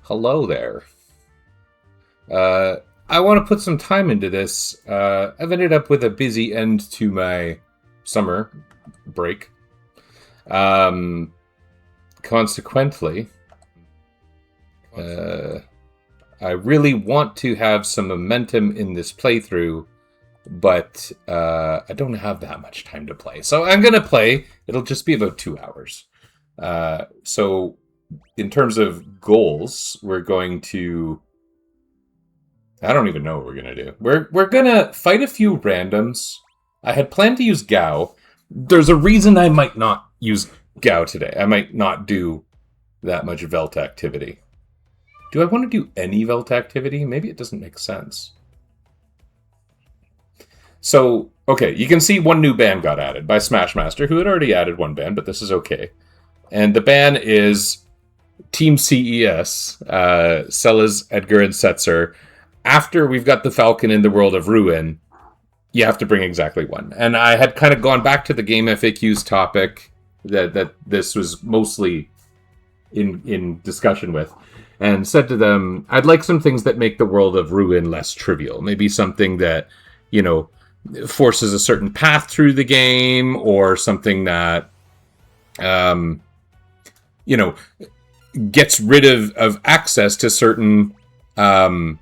Hello there. I want to put some time into this. I've ended up with a busy end to my summer break. Consequently, I really want to have some momentum in this playthrough, but I don't have that much time to play. So I'm going to play. It'll just be about 2 hours. So in terms of goals, we're going to... I don't even know what we're going to do. We're going to fight a few randoms. I had planned to use Gao. There's a reason I might not use Gao today. I might not do that much Velt activity. Do I want to do any Velt activity? Maybe it doesn't make sense. So, okay, you can see one new ban got added by Smashmaster, who had already added one ban, but this is okay. And the ban is Team CES, Sellers, Edgar, and Setzer. After we've got the Falcon in the World of Ruin, you have to bring exactly one. And I had kind of gone back to the game FAQs topic that this was mostly in discussion with, and said to them, I'd like some things that make the World of Ruin less trivial. Maybe something that, you know, forces a certain path through the game, or something that, you know, gets rid of access to certain, you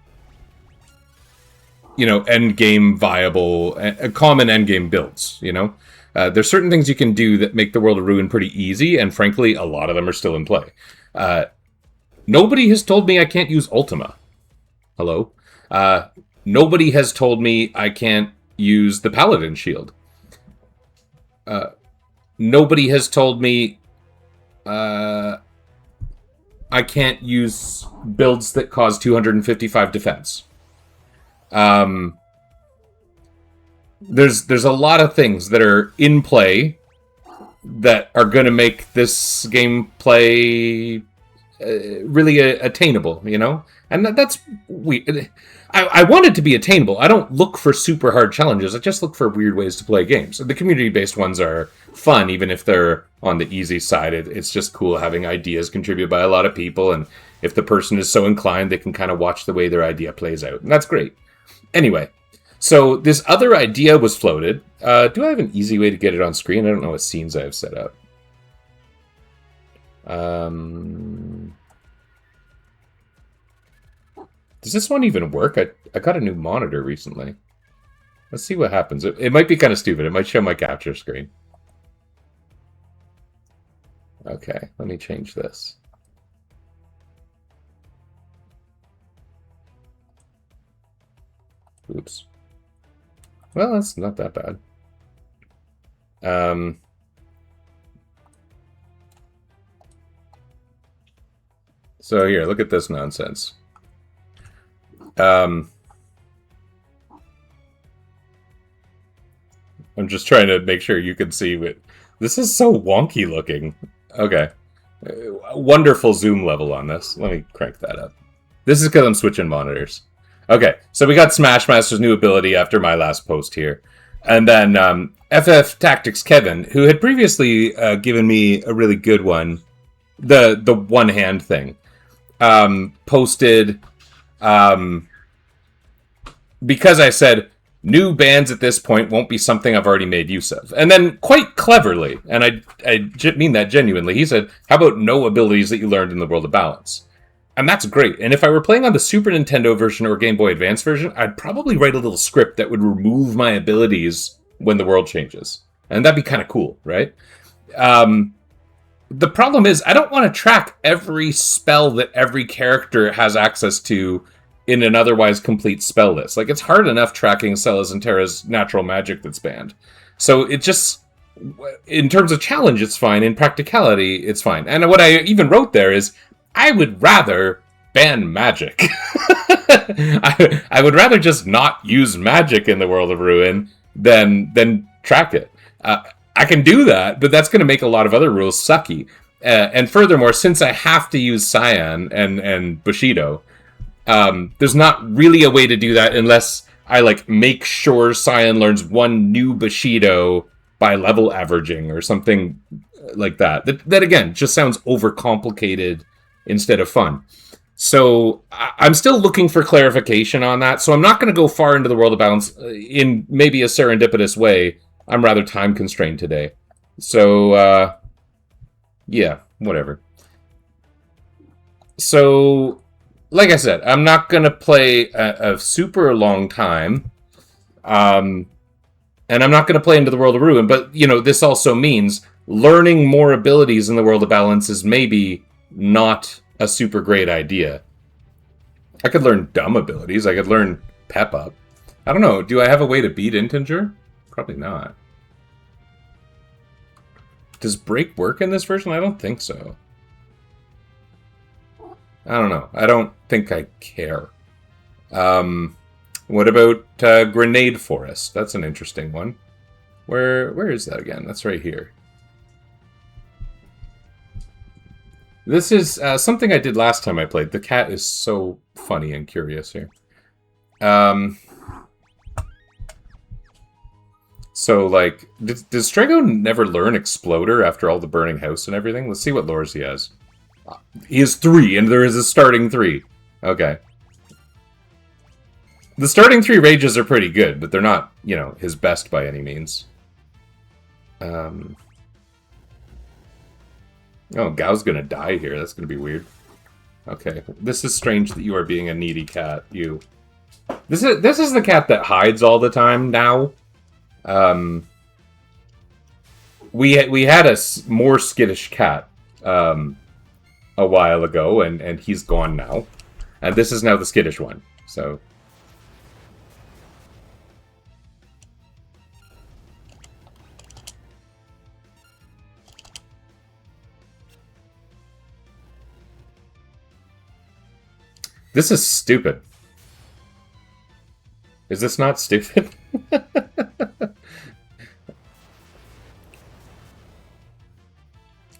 know, end game viable, common end game builds, you know? There's certain things you can do that make the World of Ruin pretty easy, and frankly, a lot of them are still in play. Nobody has told me I can't use Ultima. Hello? Nobody has told me I can't use the Paladin Shield. Nobody has told me I can't use builds that cause 255 defense. There's a lot of things that are in play that are going to make this gameplay really attainable, you know? And that's... I want it to be attainable. I don't look for super hard challenges. I just look for weird ways to play games. The community-based ones are fun, even if they're on the easy side. It's just cool having ideas contributed by a lot of people, and if the person is so inclined, they can kind of watch the way their idea plays out. And that's great. Anyway, so this other idea was floated. Do I have an easy way to get it on screen? I don't know what scenes I have set up. Does this one even work? I got a new monitor recently. Let's see what happens. It might be kind of stupid. It might show my capture screen. Okay, let me change this. Oops. Well, that's not that bad. So here, look at this nonsense. I'm just trying to make sure you can see it. This is so wonky looking. Okay. Wonderful zoom level on this. Let me crank that up. This is because I'm switching monitors. Okay, so we got Smashmaster's new ability after my last post here. And then FF Tactics Kevin, who had previously given me a really good one, the one-hand thing, posted, because I said, new bans at this point won't be something I've already made use of. And then, quite cleverly, and I mean that genuinely, he said, how about no abilities that you learned in the World of Balance? And that's great. And if I were playing on the Super Nintendo version or Game Boy Advance version, I'd probably write a little script that would remove my abilities when the world changes. And that'd be kind of cool, right? The problem is, I don't want to track every spell that every character has access to in an otherwise complete spell list. Like, it's hard enough tracking Celes and Terra's natural magic that's banned. So it just... in terms of challenge, it's fine. In practicality, it's fine. And what I even wrote there is, I would rather ban magic. I would rather just not use magic in the World of Ruin than track it. I can do that, but that's going to make a lot of other rules sucky. And furthermore, since I have to use Cyan and Bushido, there's not really a way to do that unless I make sure Cyan learns one new Bushido by level averaging or something like that. That again, just sounds overcomplicated instead of fun. So I'm still looking for clarification on that. So I'm not going to go far into the world of balance in maybe a serendipitous way. I'm rather time constrained today. So, yeah, whatever. So, like I said, I'm not going to play a super long time. Um, and I'm not going to play into the world of ruin. But, you know, this also means learning more abilities in the world of balance is maybe not a super great idea. I could learn dumb abilities. I could learn pep up. I don't know. Do I have a way to beat Integer? Probably not. Does break work in this version? I don't think so. I don't know. I don't think I care. What about Grenade Forest? That's an interesting one. Where is that again? That's right here. This is something I did last time I played. The cat is so funny and curious here. So, like, does Strago never learn Exploder after all the burning house and everything? Let's see what lores he has. He has 3, and there is a starting 3. Okay. The starting 3 rages are pretty good, but they're not, you know, his best by any means. Oh, Gao's gonna die here. That's gonna be weird. Okay. This is strange that you are being a needy cat. You. This is the cat that hides all the time now. We had a more skittish cat a while ago, and he's gone now. And this is now the skittish one. So. This is stupid. Is this not stupid?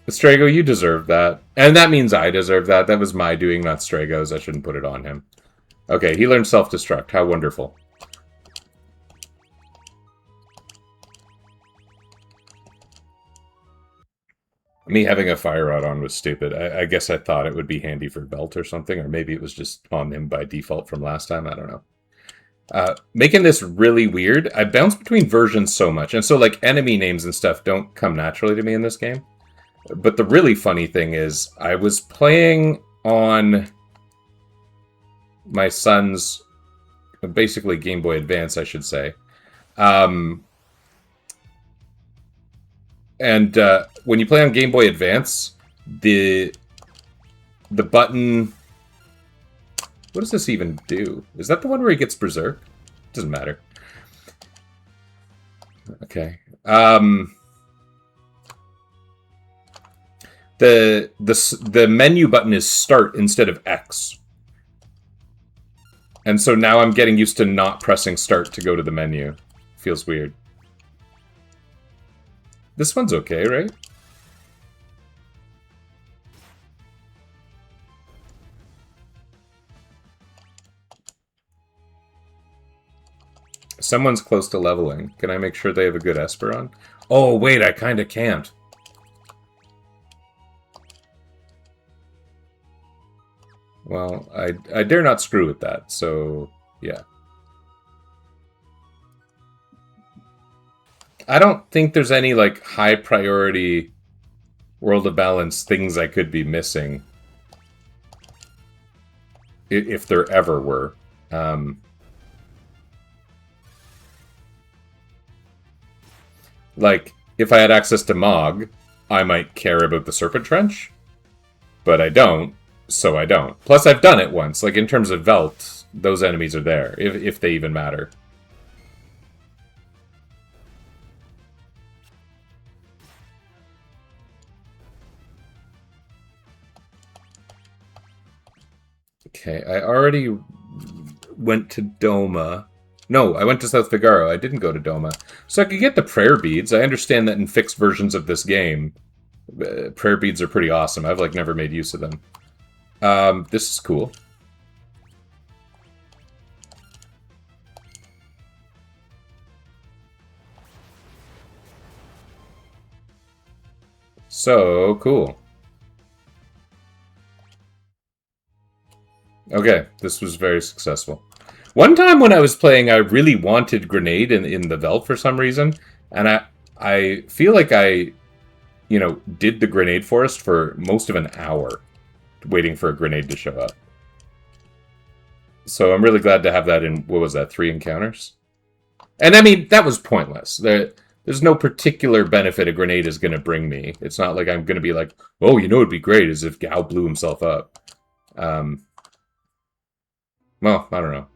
Strago, you deserve that. And that means I deserve that. That was my doing, not Strago's. I shouldn't put it on him. Okay, he learned self-destruct. How wonderful. Me having a fire rod on was stupid. I guess I thought it would be handy for belt or something, or maybe it was just on him by default from last time. I don't know. Making this really weird. I bounce between versions so much, and so like enemy names and stuff don't come naturally to me in this game. But the really funny thing is, I was playing on my son's, basically Game Boy Advance, I should say. And when you play on Game Boy Advance, the button... What does this even do? Is that the one where he gets Berserk? Doesn't matter. Okay. The menu button is Start instead of X. And so now I'm getting used to not pressing Start to go to the menu. Feels weird. This one's okay, right? Someone's close to leveling. Can I make sure they have a good Esper on? Oh, wait, I kind of can't. Well, I dare not screw with that, so yeah. I don't think there's any, like, high priority World of Balance things I could be missing. If there ever were. Like, if I had access to Mog, I might care about the Serpent Trench. But I don't, so I don't. Plus, I've done it once. Like, in terms of Velt, those enemies are there, if they even matter. Okay, I already went to Doma. No, I went to South Figaro. I didn't go to Doma. So I could get the prayer beads. I understand that in fixed versions of this game, prayer beads are pretty awesome. I've, like, never made use of them. This is cool. So cool. Okay, this was very successful. One time when I was playing, I really wanted grenade in the Veld for some reason, and I feel like I, did the grenade forest for most of an hour, waiting for a grenade to show up. So I'm really glad to have that in, what was that, 3 encounters? And I mean, that was pointless. There's no particular benefit a grenade is going to bring me. It's not like I'm going to be like, oh, it'd be great, as if Gao blew himself up. Well, I don't know.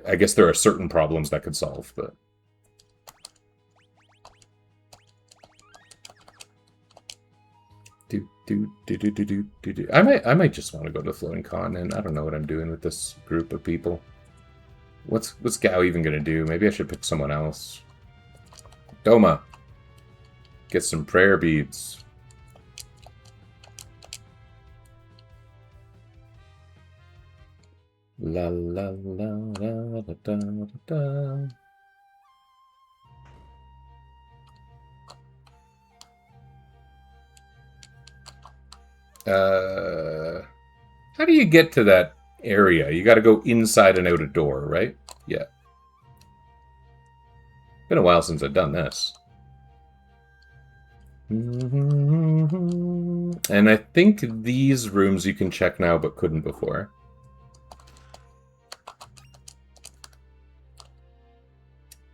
I guess there are certain problems that could solve, but... I might just want to go to the Floating Continent. I don't know what I'm doing with this group of people. What's Gao even gonna do? Maybe I should pick someone else. Doma. Get some prayer beads. La la la la da da da da. How do you get to that area? You got to go inside and out a door, right? Yeah. Been a while since I've done this. And I think these rooms you can check now, but couldn't before.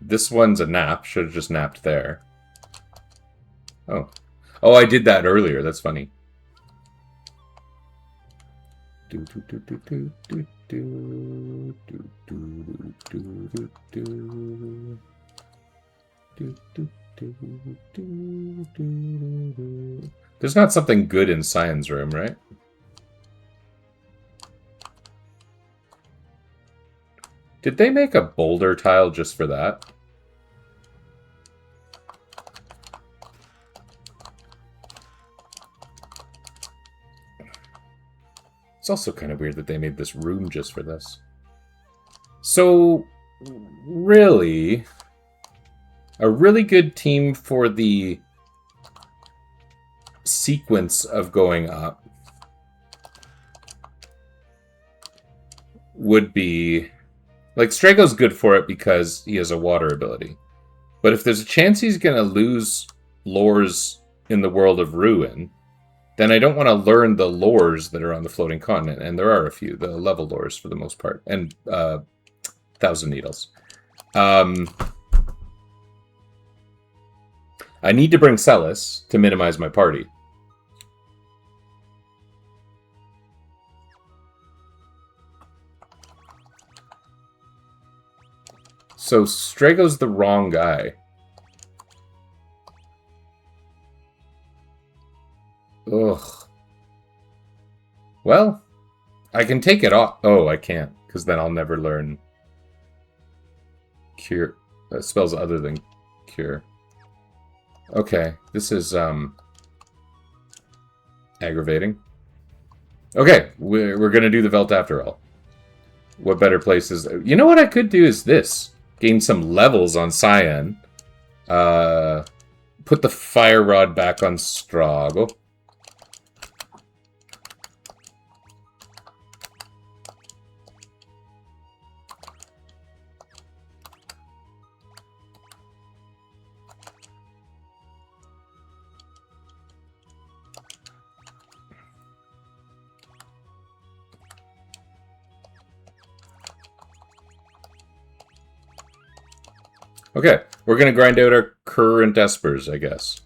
This one's a nap. Should have just napped there. Oh. Oh, I did that earlier. That's funny. There's not something good in Cyan's room, right? Did they make a boulder tile just for that? It's also kind of weird that they made this room just for this. So, really, a really good team for the sequence of going up would be... Like, Strago's good for it because he has a water ability. But if there's a chance he's going to lose lores in the world of Ruin, then I don't want to learn the lores that are on the Floating Continent. And there are a few, the level lores for the most part. And Thousand Needles. I need to bring Celis to minimize my party. So Strago's the wrong guy. Ugh. Well, I can take it off. Oh, I can't, because then I'll never learn cure spells other than cure. Okay, this is aggravating. Okay, we're gonna do the Veld after all. What better places? You know what I could do is this. Gain some levels on Cyan. Put the Fire Rod back on Strago. Okay, we're going to grind out our current espers, I guess.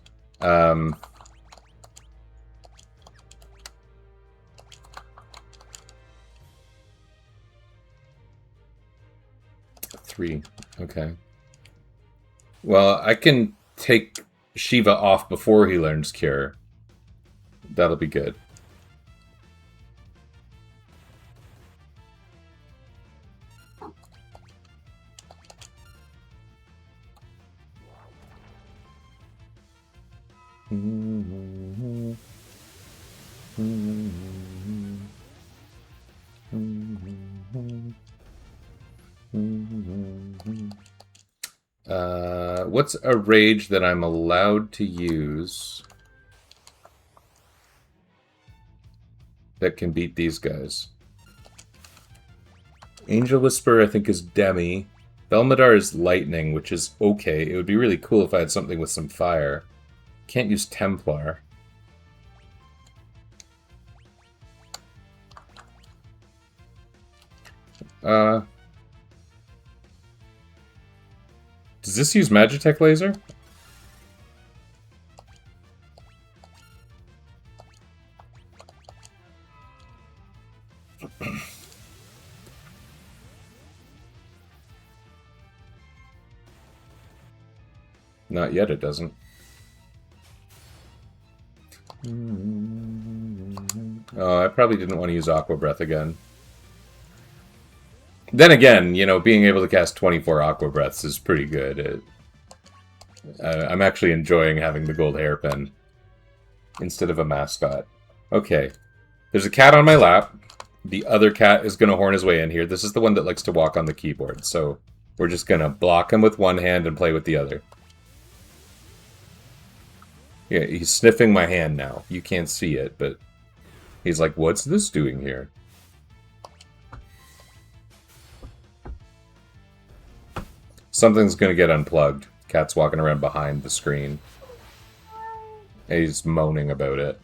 3. Okay. Well, I can take Shiva off before he learns Cure. That'll be good. What's a rage that I'm allowed to use that can beat these guys? Angel Whisperer, I think, is Demi. Belmadar is Lightning, which is okay. It would be really cool if I had something with some fire. Can't use Templar. Does this use Magitech Laser? Not yet, it doesn't. Oh, I probably didn't want to use Aqua Breath again. Then again, you know, being able to cast 24 Aqua Breaths is pretty good. I'm actually enjoying having the gold hairpin instead of a mascot. Okay. There's a cat on my lap. The other cat is going to horn his way in here. This is the one that likes to walk on the keyboard, so we're just going to block him with one hand and play with the other. Yeah, he's sniffing my hand now. You can't see it, but he's like, what's this doing here? Something's going to get unplugged. Cat's walking around behind the screen. And he's moaning about it.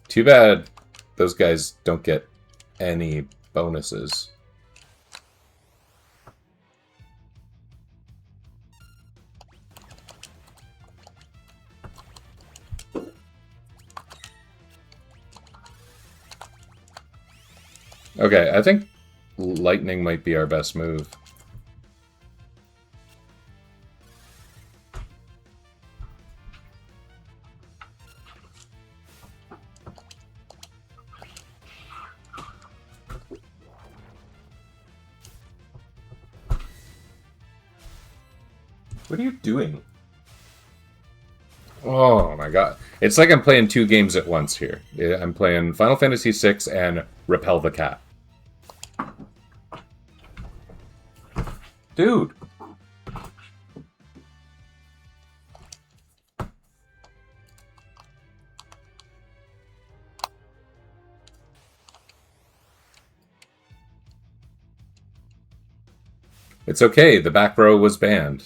Too bad those guys don't get any bonuses. Okay, I think Lightning might be our best move. What are you doing? Oh my god. It's like I'm playing two games at once here. I'm playing Final Fantasy VI and Repel the Cat. Dude. It's okay, the back row was banned.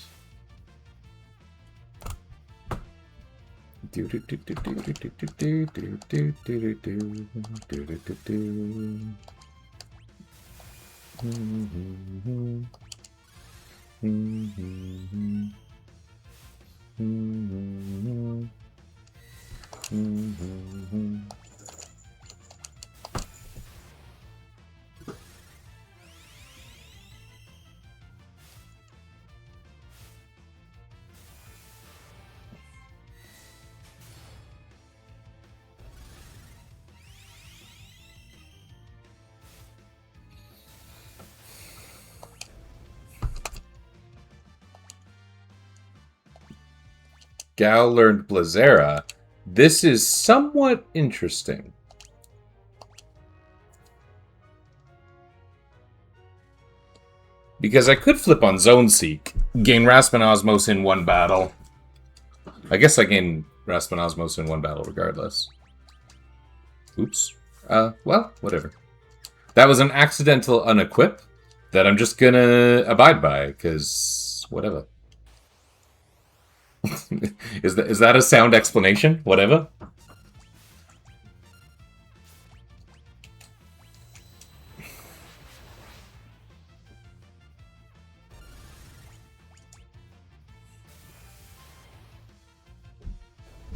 Gao learned Blazera. This is somewhat interesting. Because I could flip on Zone Seek, gain Raspin Osmos in one battle. I guess I gain Raspin Osmos in one battle regardless. Oops. Well, whatever. That was an accidental unequip that I'm just gonna abide by, because whatever. Is that a sound explanation? Whatever.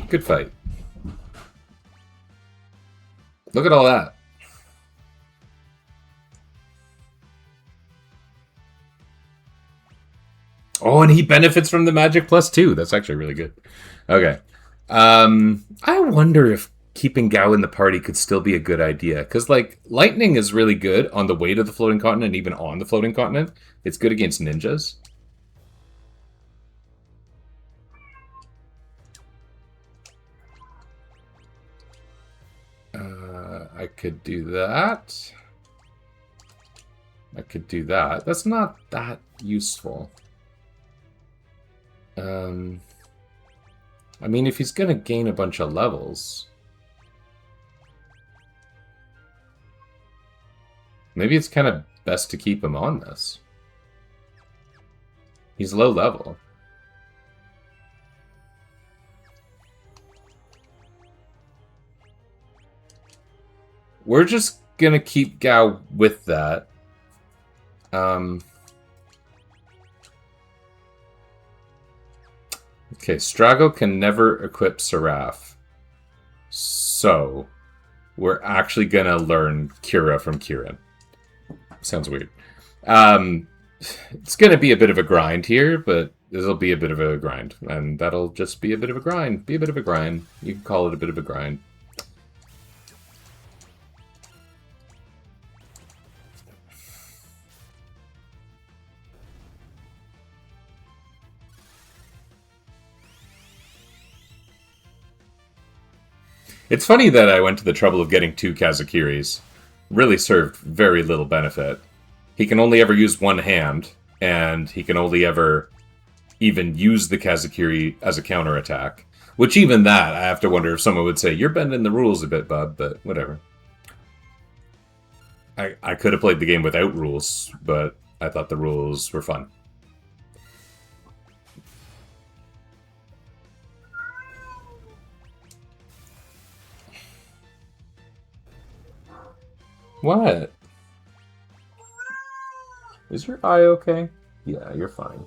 Good fight. Look at all that. Oh, and he benefits from the magic plus 2. That's actually really good. Okay. I wonder if keeping Gao in the party could still be a good idea. Because, like, Lightning is really good on the way to the floating continent, even on the floating continent. It's good against ninjas. I could do that. I could do that. That's not that useful. I mean, if he's gonna gain a bunch of levels... Maybe it's kind of best to keep him on this. He's low level. We're just gonna keep Gao with that. Okay, Strago can never equip Seraph. So, we're actually gonna learn Cura from Kieran. Sounds weird. It's gonna be a bit of a grind here, but this'll be a bit of a grind. And that'll just be a bit of a grind. Be a bit of a grind. You can call it a bit of a grind. It's funny that I went to the trouble of getting 2 Kazakiris. Really served very little benefit. He can only ever use one hand, and he can only ever even use the Kazakiri as a counterattack. Which even that, I have to wonder if someone would say, you're bending the rules a bit, bub, but whatever. I could have played the game without rules, but I thought the rules were fun. What? Is your eye okay? Yeah, you're fine.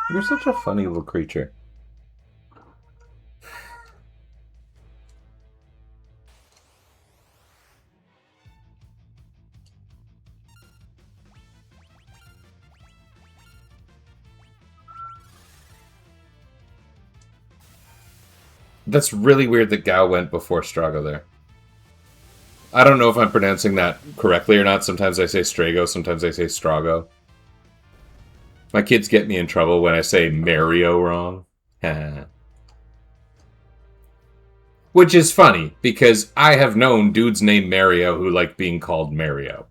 You're such a funny little creature. That's really weird that Gao went before Strago there. I don't know if I'm pronouncing that correctly or not. Sometimes I say Strago, sometimes I say Strago. My kids get me in trouble when I say Mario wrong. Which is funny, because I have known dudes named Mario who like being called Mario.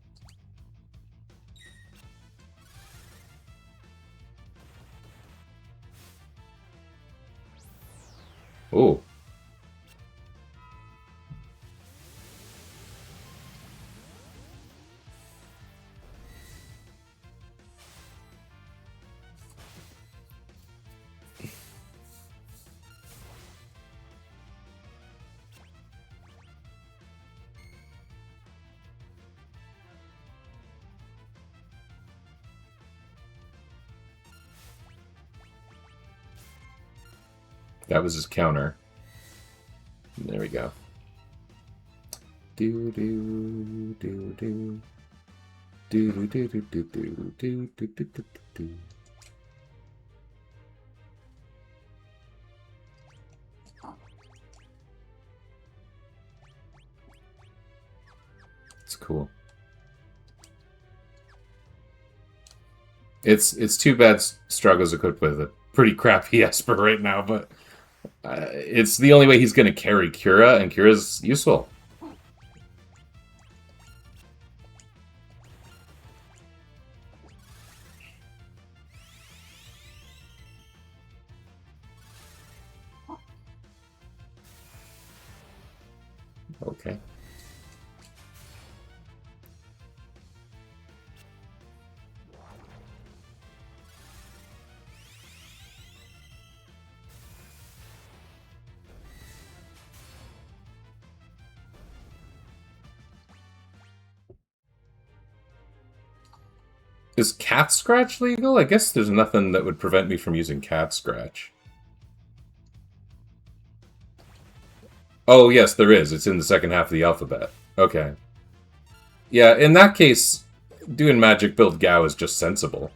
Ooh. That was his counter. There we go. Do do do do do do do do do do do do do do do. It's cool. It's too bad Strago's equipped with a pretty crappy Esper right now, but it's the only way he's going to carry Cura, and Cura's useful. Okay. Is Cat Scratch legal? I guess there's nothing that would prevent me from using Cat Scratch. Oh, yes, there is. It's in the second half of the alphabet. Okay. Yeah, in that case, doing Magic Build Gao is just sensible.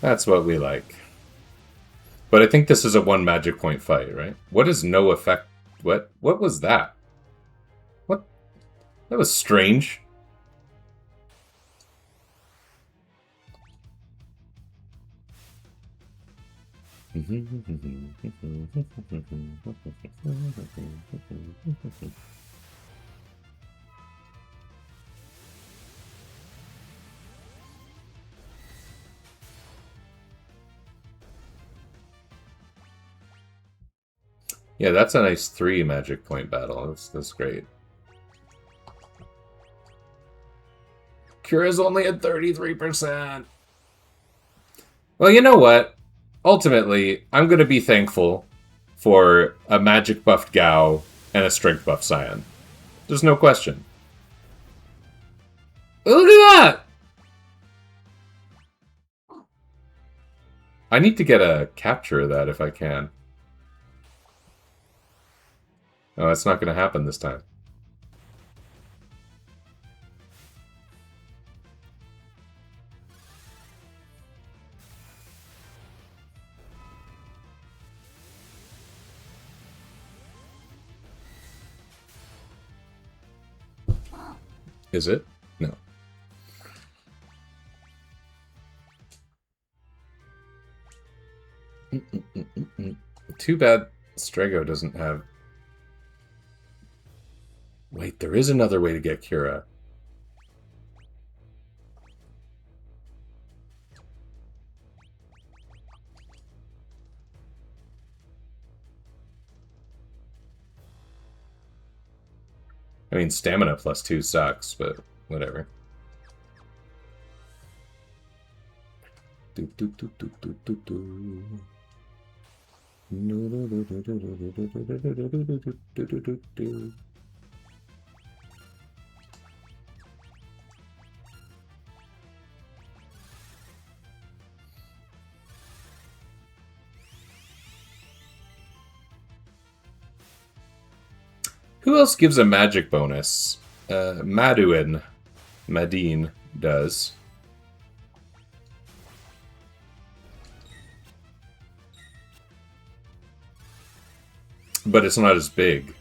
That's what we like. But I think this is a 1 magic point fight, right? What is no effect? What was that? What? That was strange. Yeah, that's a nice 3 magic point battle. That's great. Cura's only at 33%. Well, you know what? Ultimately, I'm going to be thankful for a magic buffed Gao and a strength buff Scion. There's no question. Look at that! I need to get a capture of that if I can. Oh, that's not going to happen this time. Is it? No. Too bad Strago doesn't have... Wait, there is another way to get Cura. I mean, stamina plus 2 sucks, but whatever. Who else gives a magic bonus? Madine does. But it's not as big.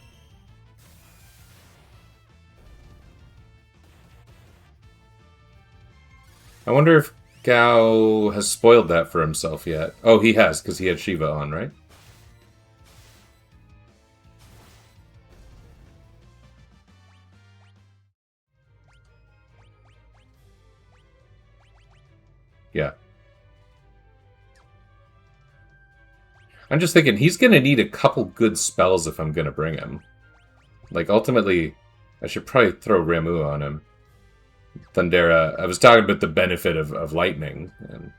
I wonder if Gao has spoiled that for himself yet. Oh, he has, because he had Shiva on, right? Yeah. I'm just thinking, he's going to need a couple good spells if I'm going to bring him. Like, ultimately, I should probably throw Ramuh on him. Thundera, I was talking about the benefit of lightning. And...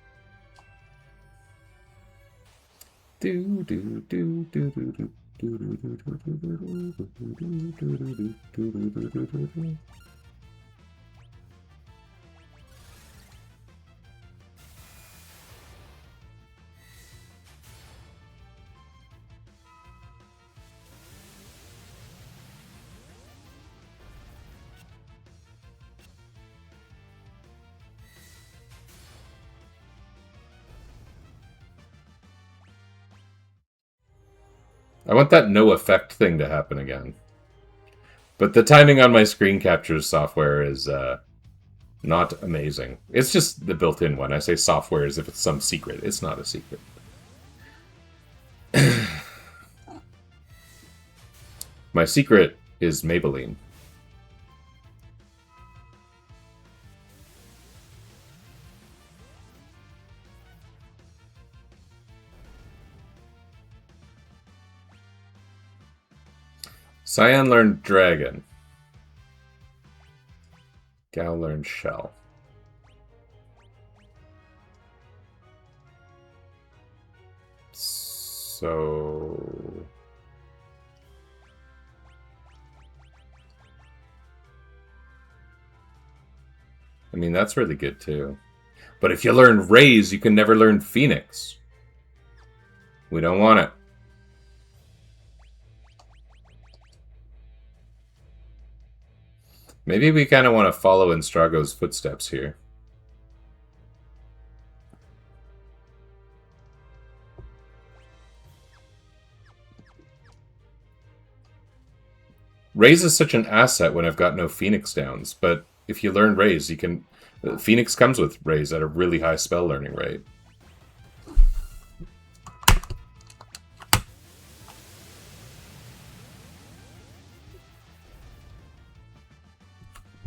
I want that no effect thing to happen again. But the timing on my screen captures software is not amazing. It's just the built-in one. I say software as if it's some secret. It's not a secret. My secret is Maybelline. Scion learned Dragon. Gao learned Shell. So... I mean, that's really good, too. But if you learn Raise, you can never learn Phoenix. We don't want it. Maybe we kind of want to follow in Strago's footsteps here. Raise is such an asset when I've got no Phoenix downs, but if you learn Raise, you can... Phoenix comes with Raise at a really high spell learning rate.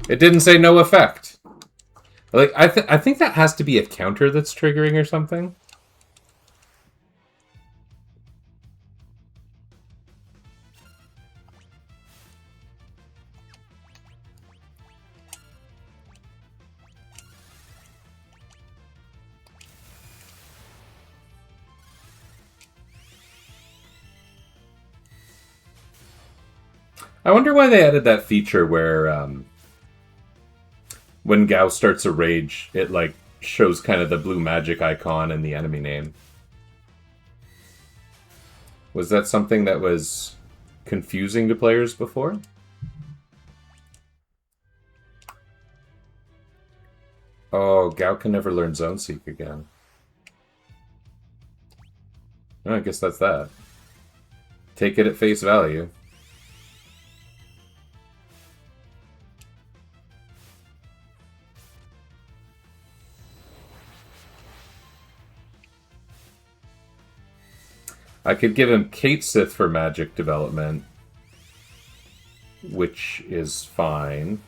It didn't say no effect. Like, I think that has to be a counter that's triggering or something. I wonder why they added that feature where when Gao starts a rage, it like shows kind of the blue magic icon and the enemy name. Was that something that was confusing to players before? Oh, Gao can never learn Zone Seek again. Oh, I guess that's that. Take it at face value. I could give him Kate Sith for magic development, which is fine.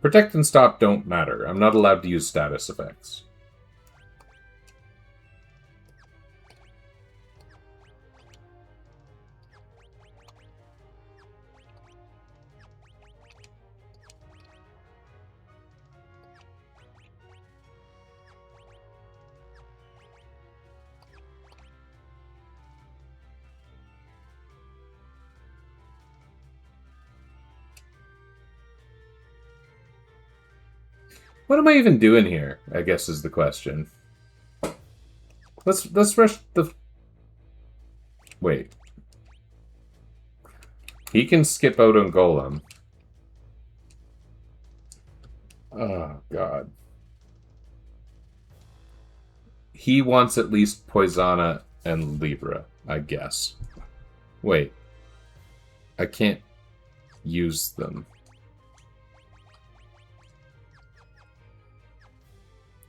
Protect and Stop don't matter. I'm not allowed to use status effects. What am I even doing here? I guess is the question. Let's rush the... Wait. He can skip out on Golem. Oh, God. He wants at least Poisana and Libra, I guess. Wait. I can't use them.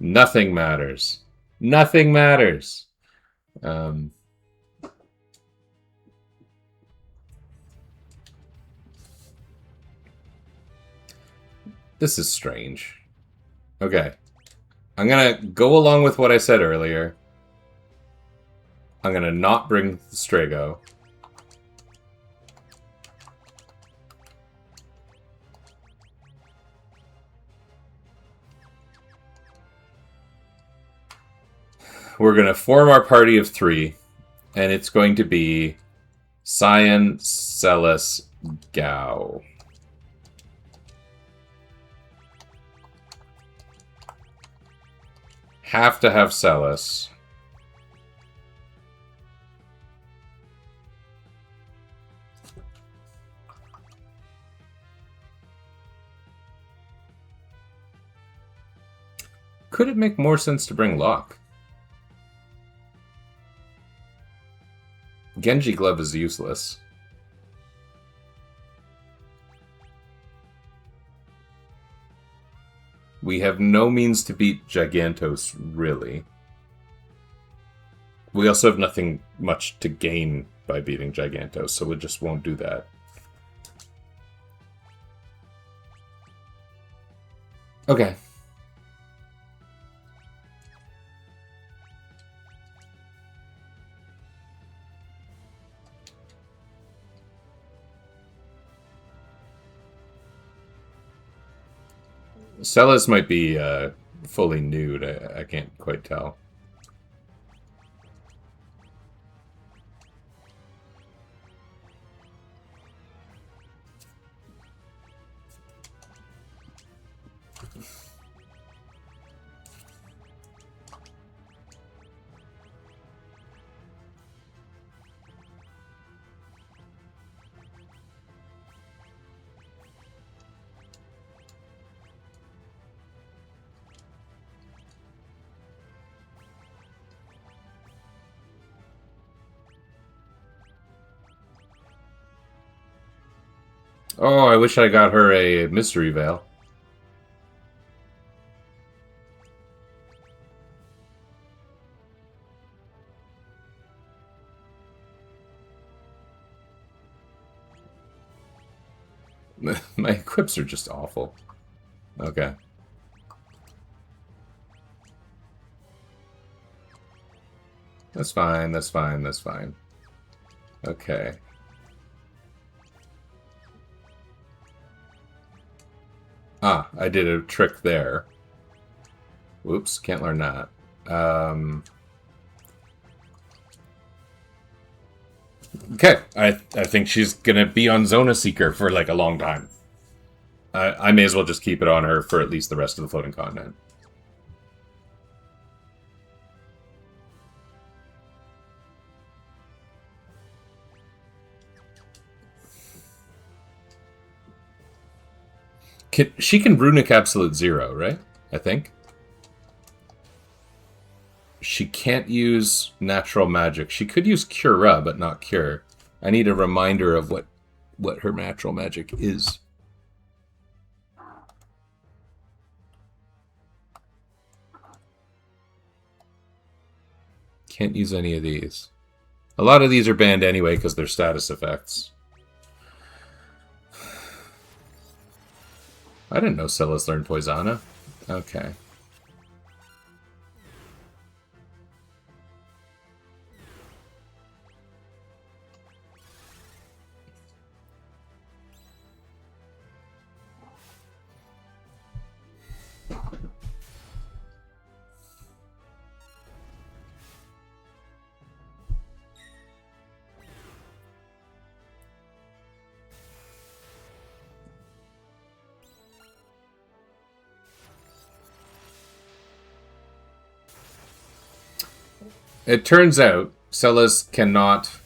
Nothing matters. Nothing matters. This is strange. Okay. I'm gonna go along with what I said earlier. I'm gonna not bring the Strago. We're going to form our party of 3, and it's going to be Cyan, Celes, Gao. Have to have Celes. Could it make more sense to bring Locke? Genji Glove is useless. We have no means to beat Gigantos, really. We also have nothing much to gain by beating Gigantos, so we just won't do that. Okay. Celes might be fully nude. I can't quite tell. Oh, I wish I got her a mystery veil. My equips are just awful. Okay. That's fine, that's fine, that's fine. Okay. Ah, I did a trick there. Whoops, can't learn that. Okay, I think she's gonna be on Zona Seeker for like a long time. I may as well just keep it on her for at least the rest of the floating continent. She can Runic Absolute Zero, right? I think. She can't use natural magic. She could use Cura, but not Cure. I need a reminder of what her natural magic is. Can't use any of these. A lot of these are banned anyway because they're status effects. I didn't know Celes learned Poisana. Okay. It turns out Celes cannot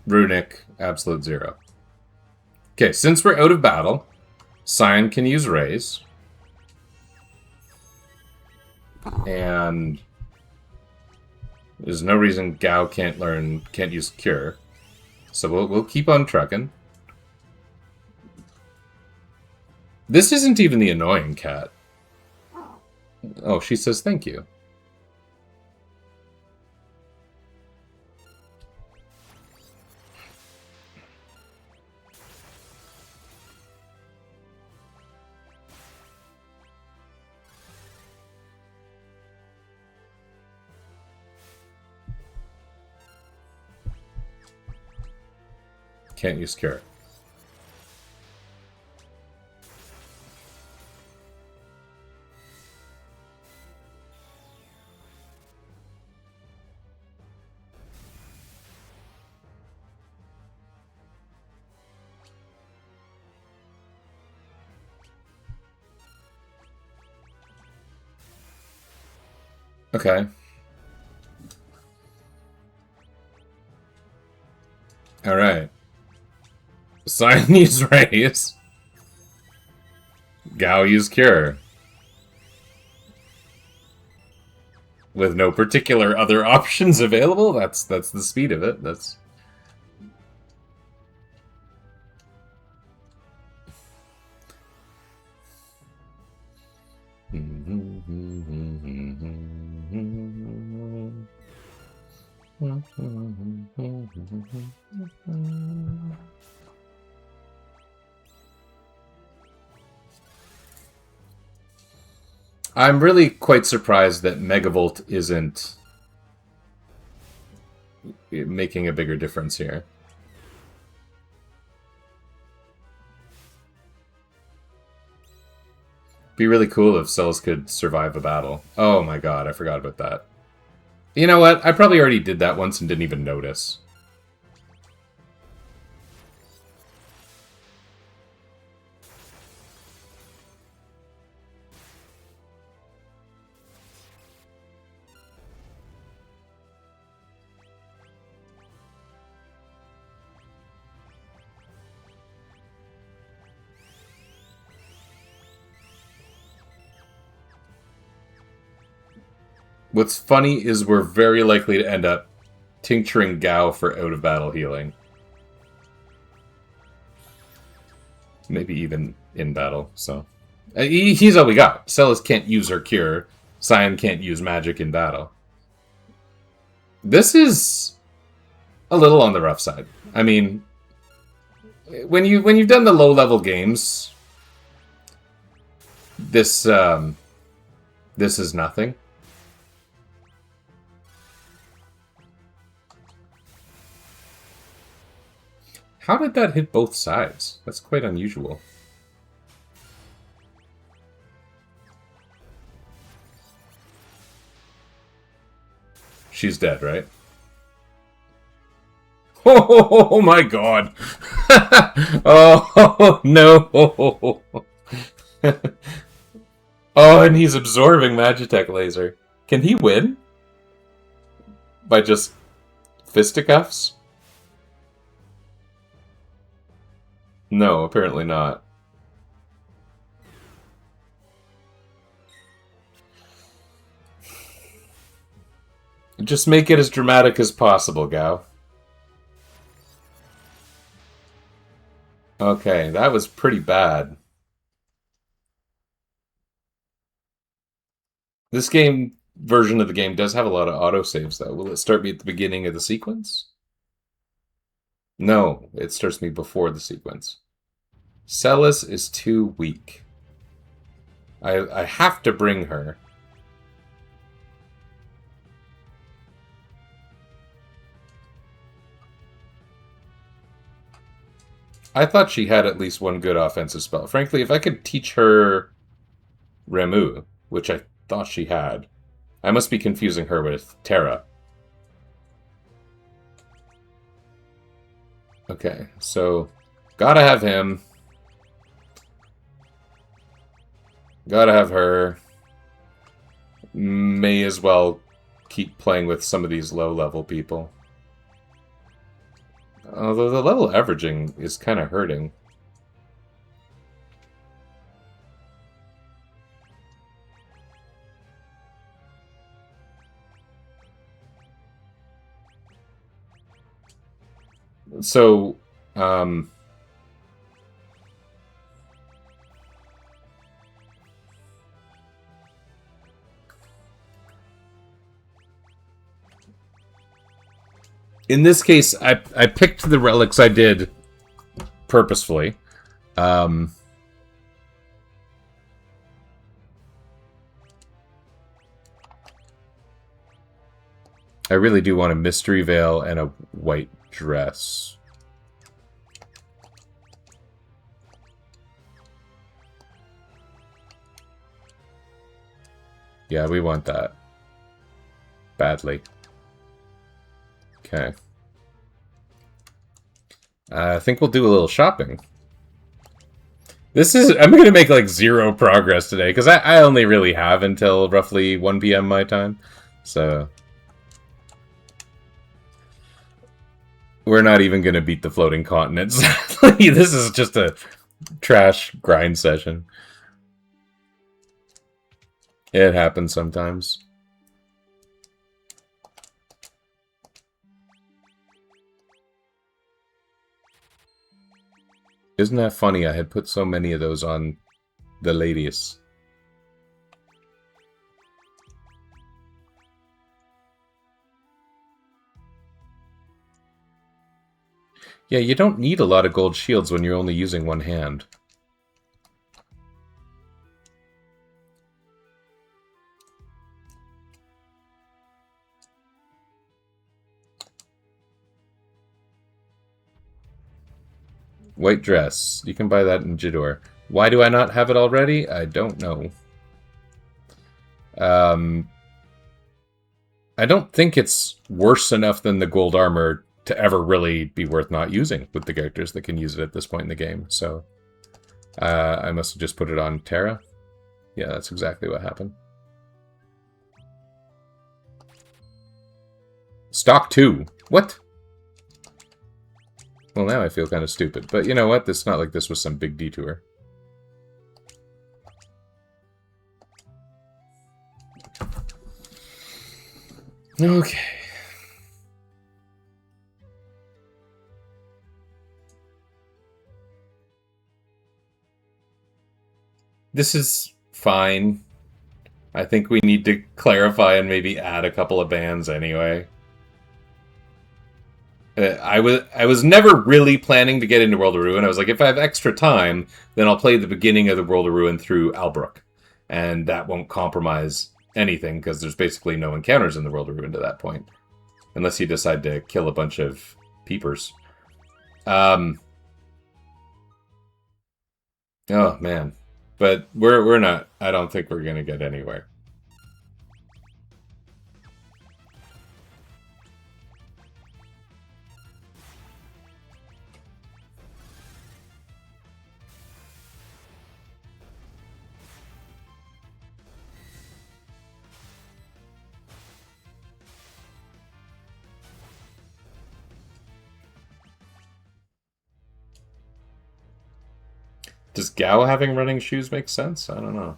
Runic Absolute Zero. Okay, since we're out of battle, Cyan can use Raise. And there's no reason Gao can't use Cure. So we'll keep on trucking. This isn't even the annoying cat. Oh, she says thank you. Can't use Cure. Okay. Alright. Cyan use Raise. Gao use Cure. With no particular other options available, that's the speed of it. That's... I'm really quite surprised that Megavolt isn't making a bigger difference here. Be really cool if Celes could survive a battle. Oh my god, I forgot about that. You know what? I probably already did that once and didn't even notice. What's funny is we're very likely to end up tincturing Gao for out-of-battle healing. Maybe even in battle, so... he's all we got. Celis can't use her cure. Cyan can't use magic in battle. This is a little on the rough side. I mean, when you've done the low-level games, this is nothing. How did that hit both sides? That's quite unusual. She's dead, right? Oh my god! Oh no! Oh, and he's absorbing Magitech Laser. Can he win? By just fisticuffs? No, apparently not. Just make it as dramatic as possible, Gao. Okay, that was pretty bad. This version of the game does have a lot of autosaves, though. Will it start me at the beginning of the sequence? No, it starts me before the sequence. Celis is too weak. I have to bring her. I thought she had at least one good offensive spell. Frankly, if I could teach her Ramuh, which I thought she had, I must be confusing her with Terra. Okay, so gotta have him. Gotta have her. May as well keep playing with some of these low-level people. Although the level averaging is kind of hurting. So, in this case, I picked the relics I did purposefully. I really do want a Mystery Veil and a white dress. Yeah, we want that. Badly. Okay. I think we'll do a little shopping. I'm going to make like 0 progress today, because I only really have until roughly 1 p.m. my time. So... we're not even going to beat the floating continents. This is just a trash grind session. It happens sometimes. Isn't that funny? I had put so many of those on the ladies. Yeah, you don't need a lot of gold shields when you're only using one hand. White dress. You can buy that in Jidoor. Why do I not have it already? I don't know. I don't think it's worse enough than the gold armor to ever really be worth not using with the characters that can use it at this point in the game. So I must have just put it on Terra. Yeah, that's exactly what happened. Stock 2. What? Well, now I feel kind of stupid. But you know what? It's not like this was some big detour. Okay. This is fine. I think we need to clarify and maybe add a couple of bans anyway. I was never really planning to get into World of Ruin. I was like, if I have extra time, then I'll play the beginning of the World of Ruin through Albrook. And that won't compromise anything, because there's basically no encounters in the World of Ruin to that point. Unless you decide to kill a bunch of peepers. Oh, man. But we're not... I don't think we're going to get anywhere. Does Gao having running shoes make sense? I don't know.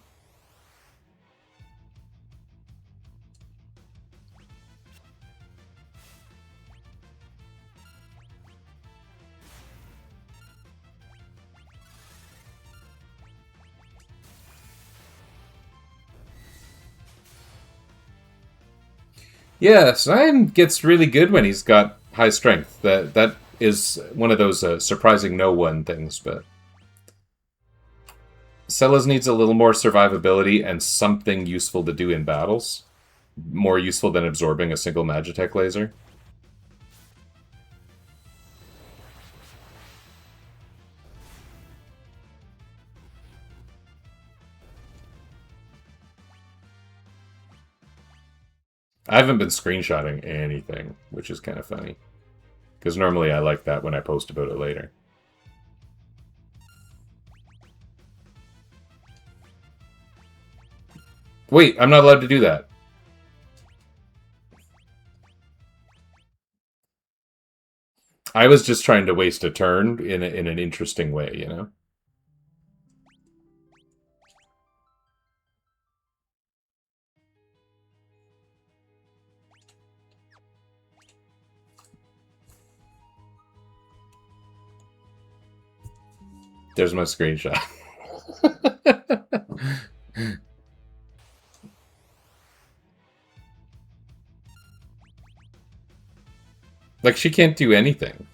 Yeah, Cyan gets really good when he's got high strength. That is one of those surprising no one things, but Celes needs a little more survivability and something useful to do in battles. More useful than absorbing a single Magitech laser. I haven't been screenshotting anything, which is kind of funny. Because normally I like that when I post about it later. Wait, I'm not allowed to do that. I was just trying to waste a turn in an interesting way, you know? There's my screenshot. Like, she can't do anything.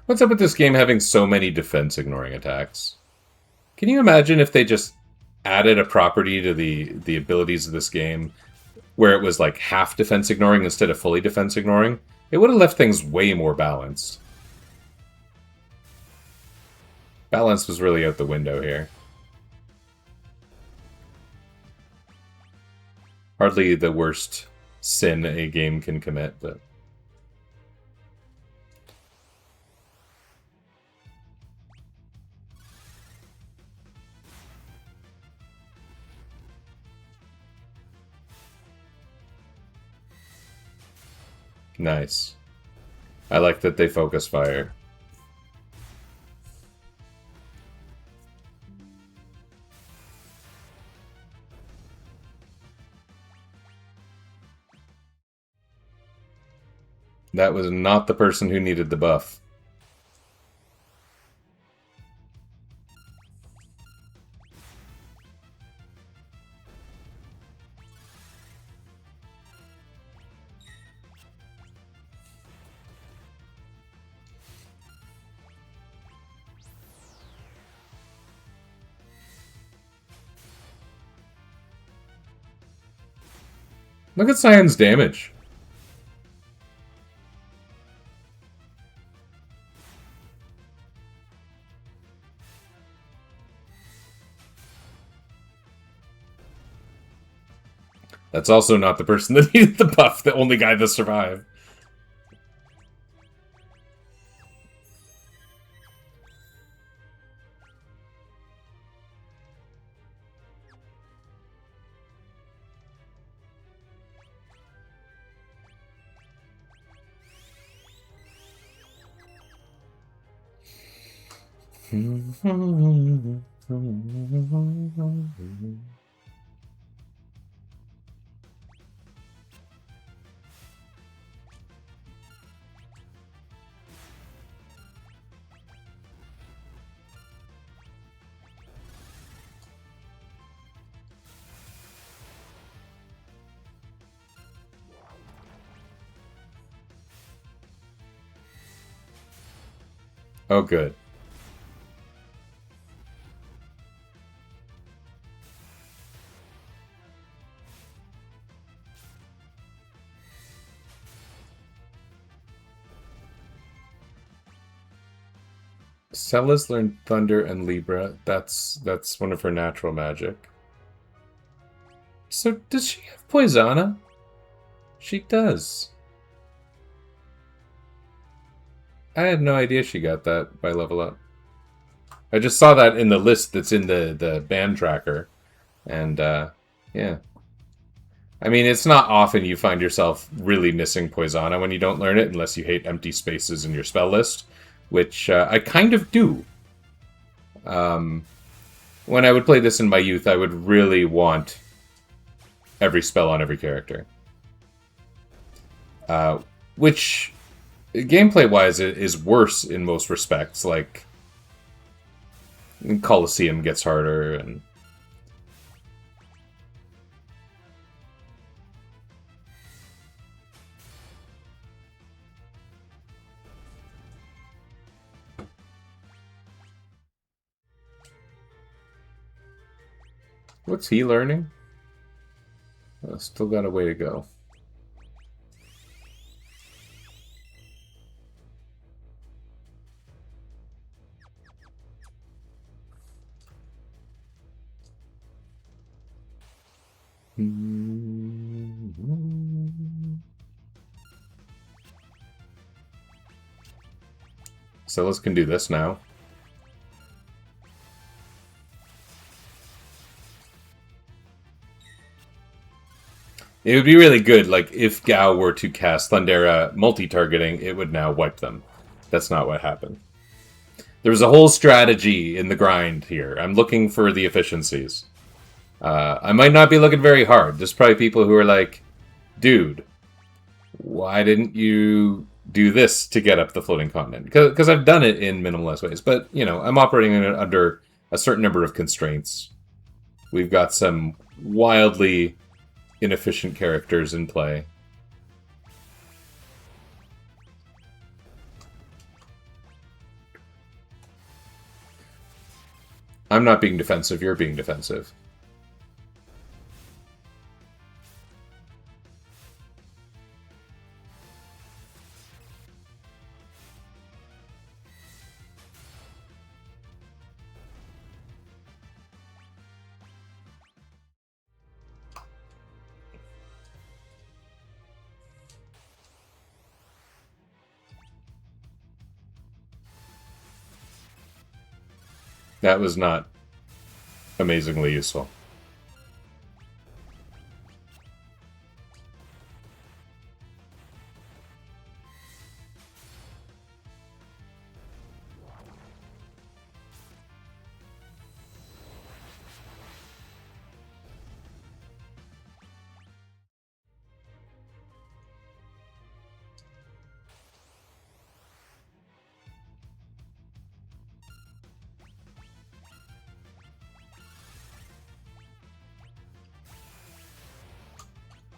What's up with this game having so many defense-ignoring attacks? Can you imagine if they just added a property to the abilities of this game where it was like half defense-ignoring instead of fully defense-ignoring? It would have left things way more balanced. Balance was really out the window here. Hardly the worst sin a game can commit, but... Nice. I like that they focus fire. That was not the person who needed the buff. Look at Cyan's damage. That's also not the person that needed the buff, the only guy to survive. Oh, good. Celis learned Thunder and Libra. That's one of her natural magic. So does she have Poisana? She does. I had no idea she got that by level up. I just saw that in the list that's in the band tracker. And, yeah. I mean, it's not often you find yourself really missing Poisana when you don't learn it, unless you hate empty spaces in your spell list, which I kind of do. When I would play this in my youth, I would really want every spell on every character. Which, gameplay-wise, is worse in most respects. Like, Colosseum gets harder, and... What's he learning? Still got a way to go. Celis can do this now. It would be really good, like, if Gao were to cast Thundera multi-targeting, it would now wipe them. That's not what happened. There was a whole strategy in the grind here. I'm looking for the efficiencies. I might not be looking very hard. There's probably people who are like, dude, why didn't you do this to get up the floating continent? Because I've done it in minimalist ways. But, you know, I'm operating under a certain number of constraints. We've got some wildly inefficient characters in play. I'm not being defensive, you're being defensive. That was not amazingly useful.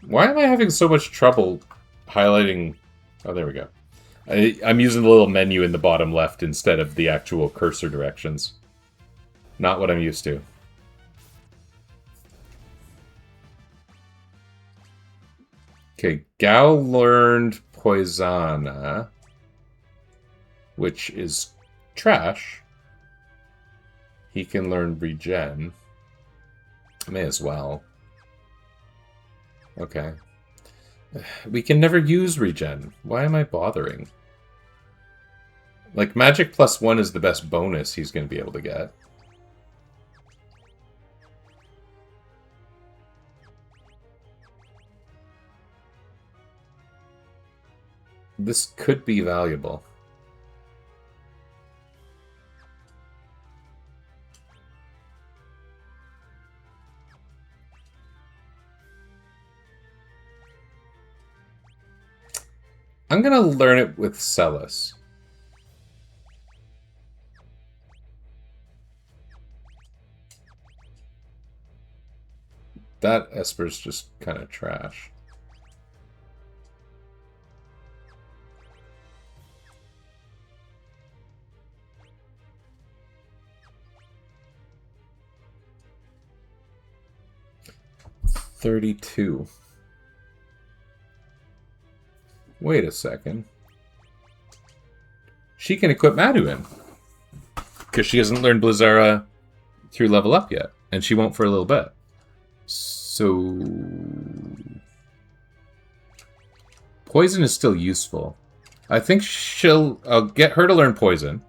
Why am I having so much trouble highlighting... Oh, there we go. I'm using the little menu in the bottom left instead of the actual cursor directions. Not what I'm used to. Okay, Gao learned Poisana, which is trash. He can learn Regen. May as well. Okay. We can never use Regen. Why am I bothering? Like, Magic +1 is the best bonus he's going to be able to get. This could be valuable. I'm gonna learn it with Celis. That Esper's just kind of trash. $32. Wait a second. She can equip Maduin. Because she hasn't learned Blizzara through level up yet. And she won't for a little bit. So... Poison is still useful. I think I'll get her to learn Poison.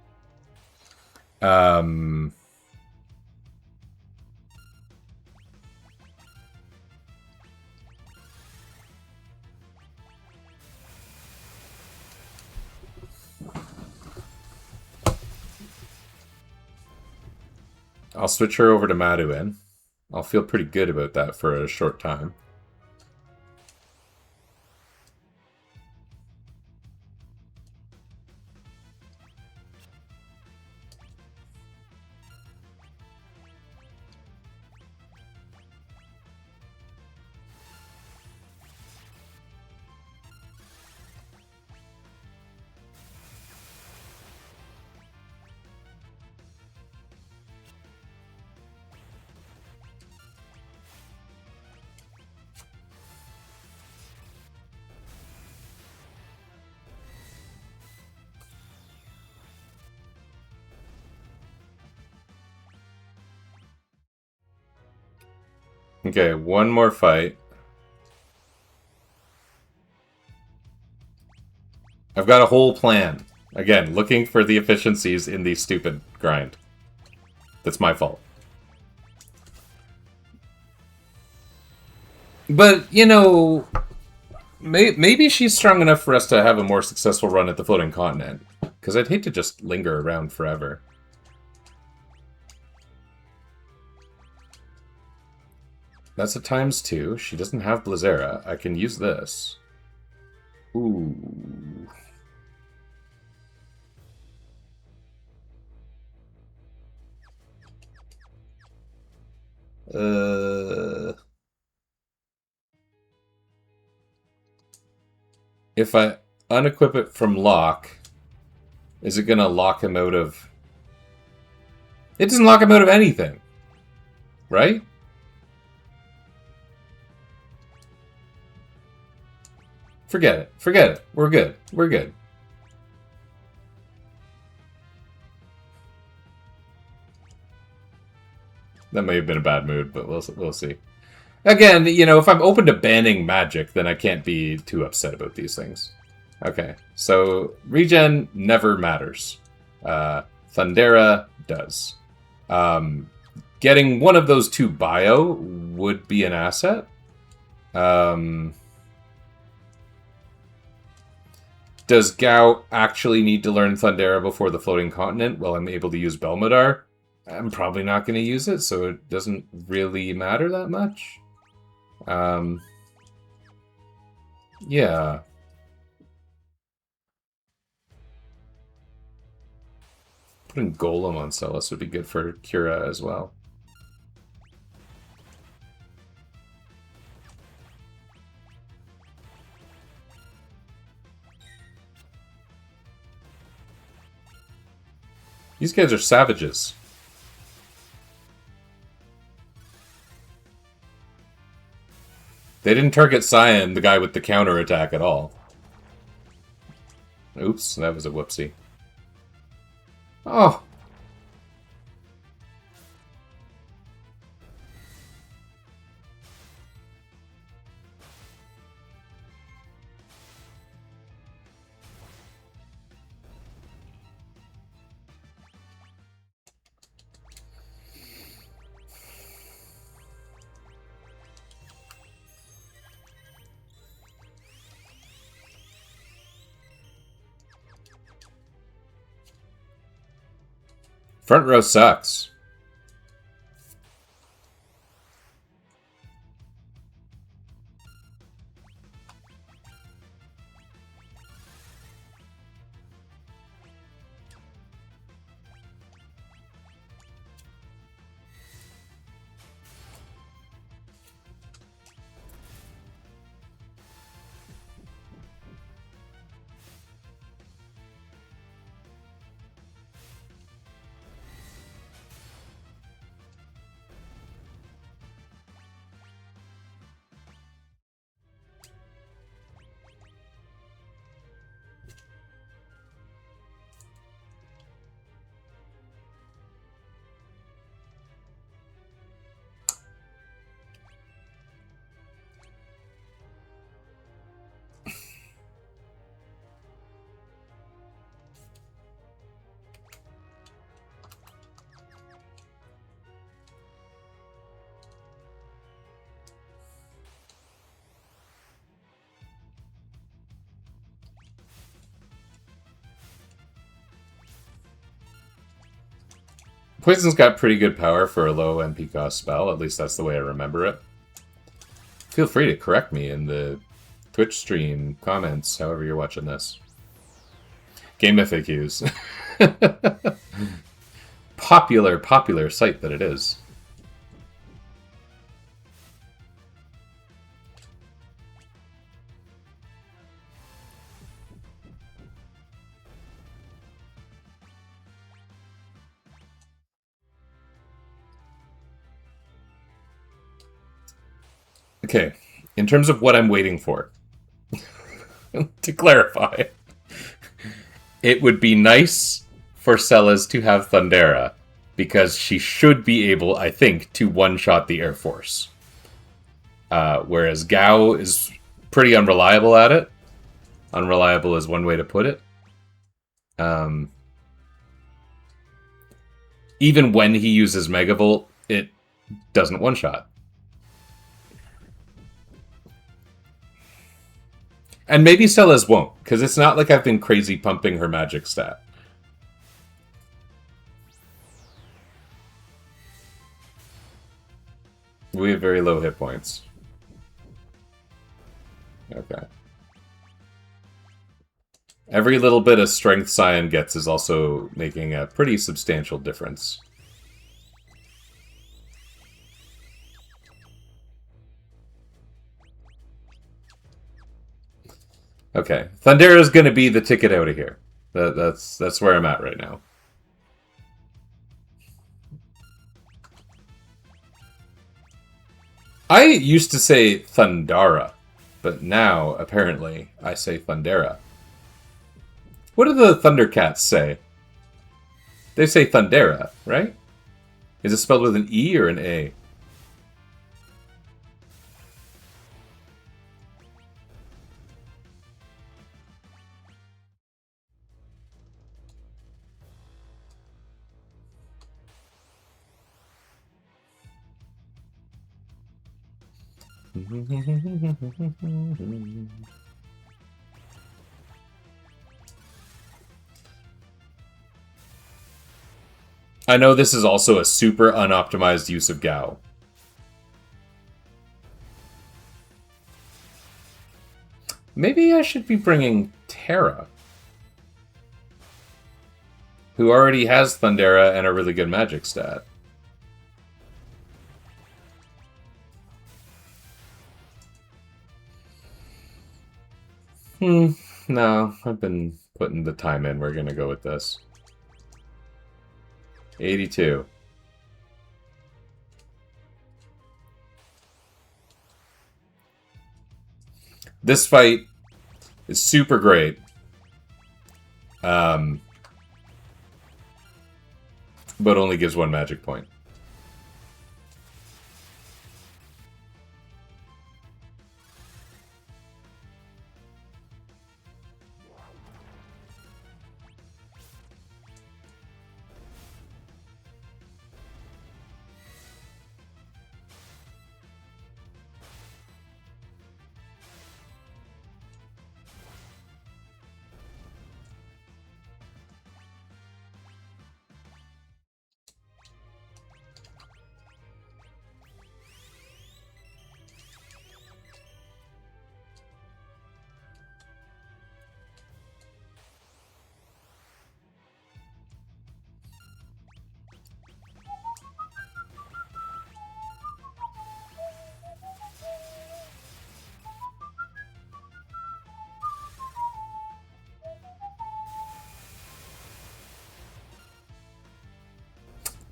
I'll switch her over to Maduin. I'll feel pretty good about that for a short time. Okay, one more fight. I've got a whole plan. Again, looking for the efficiencies in the stupid grind. That's my fault. But, you know, maybe she's strong enough for us to have a more successful run at the Floating Continent. Because I'd hate to just linger around forever. That's a ×2. She doesn't have Blizzara. I can use this. Ooh. If I unequip it from lock, is it gonna lock him out of... It doesn't lock him out of anything. Right? Forget it. Forget it. We're good. We're good. That may have been a bad mood, but we'll see. Again, you know, if I'm open to banning magic, then I can't be too upset about these things. Okay, so regen never matters. Thundera does. Getting one of those two bio would be an asset. Does Gao actually need to learn Thundera before the Floating Continent? Well, I'm able to use Belmadar. I'm probably not going to use it, so it doesn't really matter that much. Yeah. Putting Golem on Celis would be good for Kira as well. These guys are savages. They didn't target Cyan, the guy with the counter attack, at all. Oops, that was a whoopsie. Oh. Front row sucks. Poison's got pretty good power for a low MP cost spell. At least that's the way I remember it. Feel free to correct me in the Twitch stream comments, however you're watching this. Game FAQs. Popular site that it is. Okay, in terms of what I'm waiting for, to clarify, it would be nice for Celes to have Thundera, because she should be able, I think, to one-shot the Air Force. Whereas Gao is pretty unreliable at it. Unreliable is one way to put it. Even when he uses Megavolt, it doesn't one-shot. And maybe Celes won't, because it's not like I've been crazy pumping her magic stat. We have very low hit points. Okay. Every little bit of strength Cyan gets is also making a pretty substantial difference. Okay, Thundera is going to be the ticket out of here. That's where I'm at right now. I used to say Thundara, but now, apparently, I say Thundera. What do the Thundercats say? They say Thundera, right? Is it spelled with an E or an A? I know this is also a super unoptimized use of Gao. Maybe I should be bringing Terra, who already has Thundera and a really good magic stat. No, I've been putting the time in. We're gonna go with this. 82. This fight is super great. But only gives one magic point.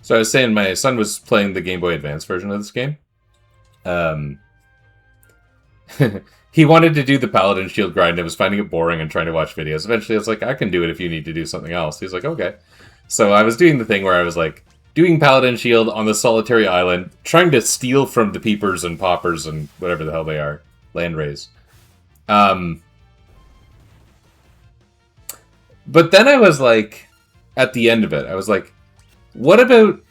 So I was saying my son was playing the Game Boy Advance version of this game. He wanted to do the Paladin Shield grind and was finding it boring and trying to watch videos. Eventually I was like, I can do it if you need to do something else. He's like, okay. So I was doing the thing where I was like, doing Paladin Shield on the solitary island, trying to steal from the peepers and poppers and whatever the hell they are. Landrays. But then I was like, at the end of it, I was like, what about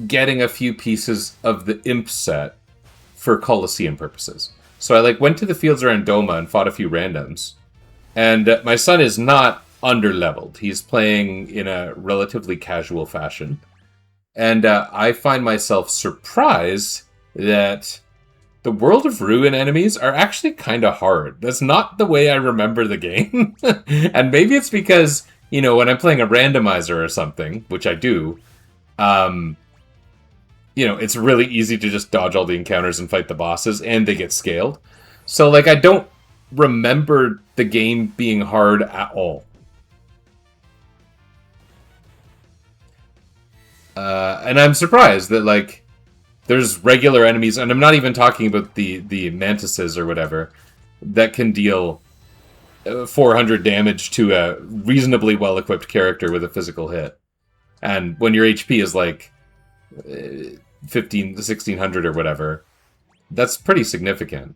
getting a few pieces of the Imp set for Colosseum purposes? So I went to the fields around Doma and fought a few randoms. And my son is not under-leveled. He's playing in a relatively casual fashion. And I find myself surprised that the World of Ruin enemies are actually kind of hard. That's not the way I remember the game. And maybe it's because, when I'm playing a randomizer or something, which I do, um, it's really easy to just dodge all the encounters and fight the bosses, and they get scaled. So, like, I don't remember the game being hard at all. And I'm surprised that, like, there's regular enemies, and I'm not even talking about the mantises or whatever, that can deal 400 damage to a reasonably well-equipped character with a physical hit. And when your HP is like 1600 or whatever, that's pretty significant.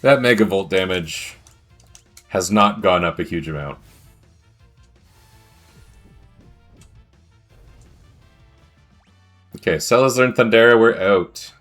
That megavolt damage has not gone up a huge amount. Okay, Salazar and Thundera, we're out.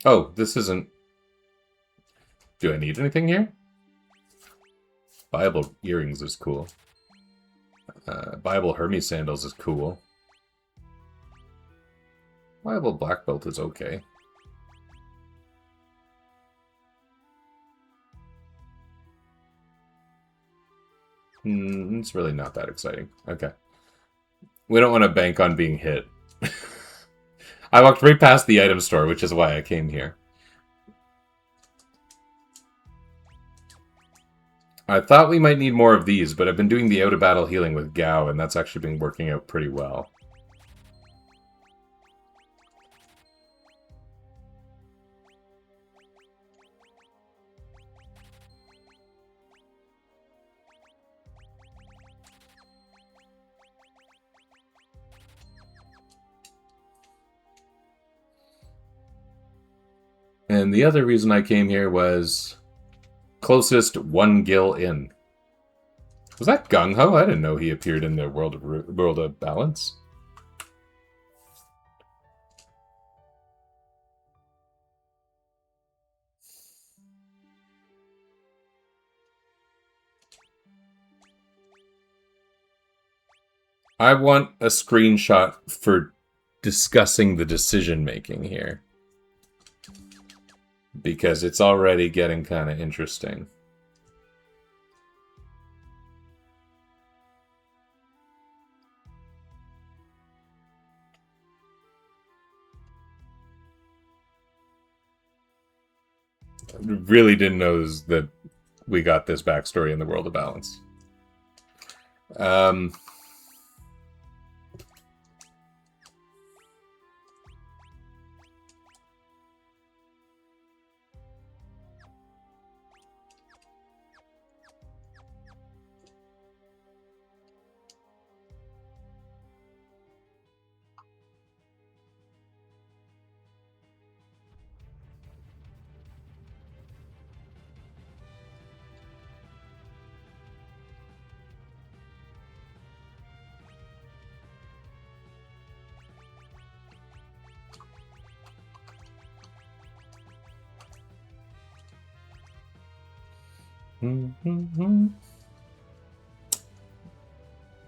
Oh, this isn't... Do I need anything here? Bible earrings is cool. Bible Hermes sandals is cool. Bible black belt is okay. It's really not that exciting. Okay. We don't want to bank on being hit. I walked right past the item store, which is why I came here. I thought we might need more of these, but I've been doing the out-of-battle healing with Gao, and that's actually been working out pretty well. And the other reason I came here was closest one Gil in. Was that Gung Ho? I didn't know he appeared in the World of Balance. I want a screenshot for discussing the decision making here, because it's already getting kind of interesting. I really didn't know that we got this backstory in the World of Balance.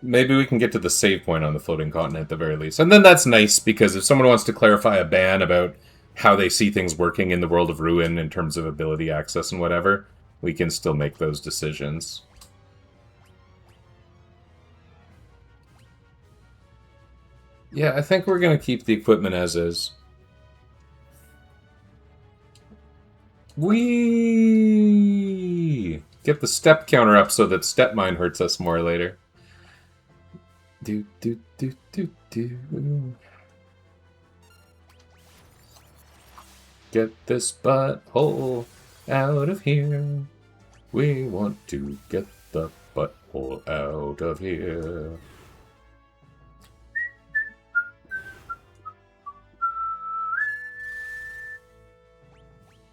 Maybe we can get to the save point on the floating continent at the very least. And then that's nice, because if someone wants to clarify a ban about how they see things working in the World of Ruin in terms of ability access and whatever, we can still make those decisions. Yeah, I think we're going to keep the equipment as is. We get the step counter up so that step mine hurts us more later. Do do do do do. Get this butthole out of here. We want to get the butthole out of here.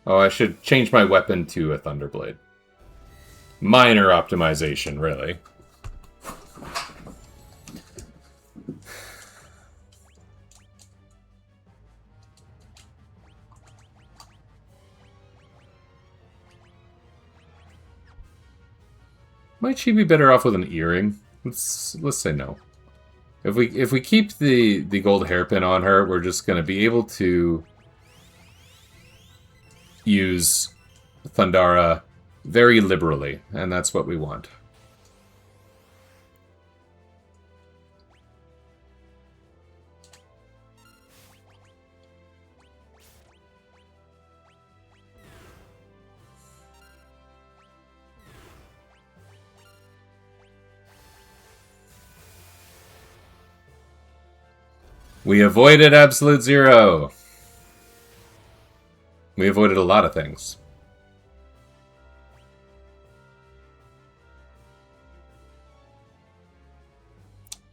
Oh, I should change my weapon to a Thunderblade. Minor optimization, really. Might she be better off with an earring? Let's say no. If we keep the gold hairpin on her, we're just going to be able to use Thundara very liberally, and that's what we want. We avoided Absolute Zero. We avoided a lot of things.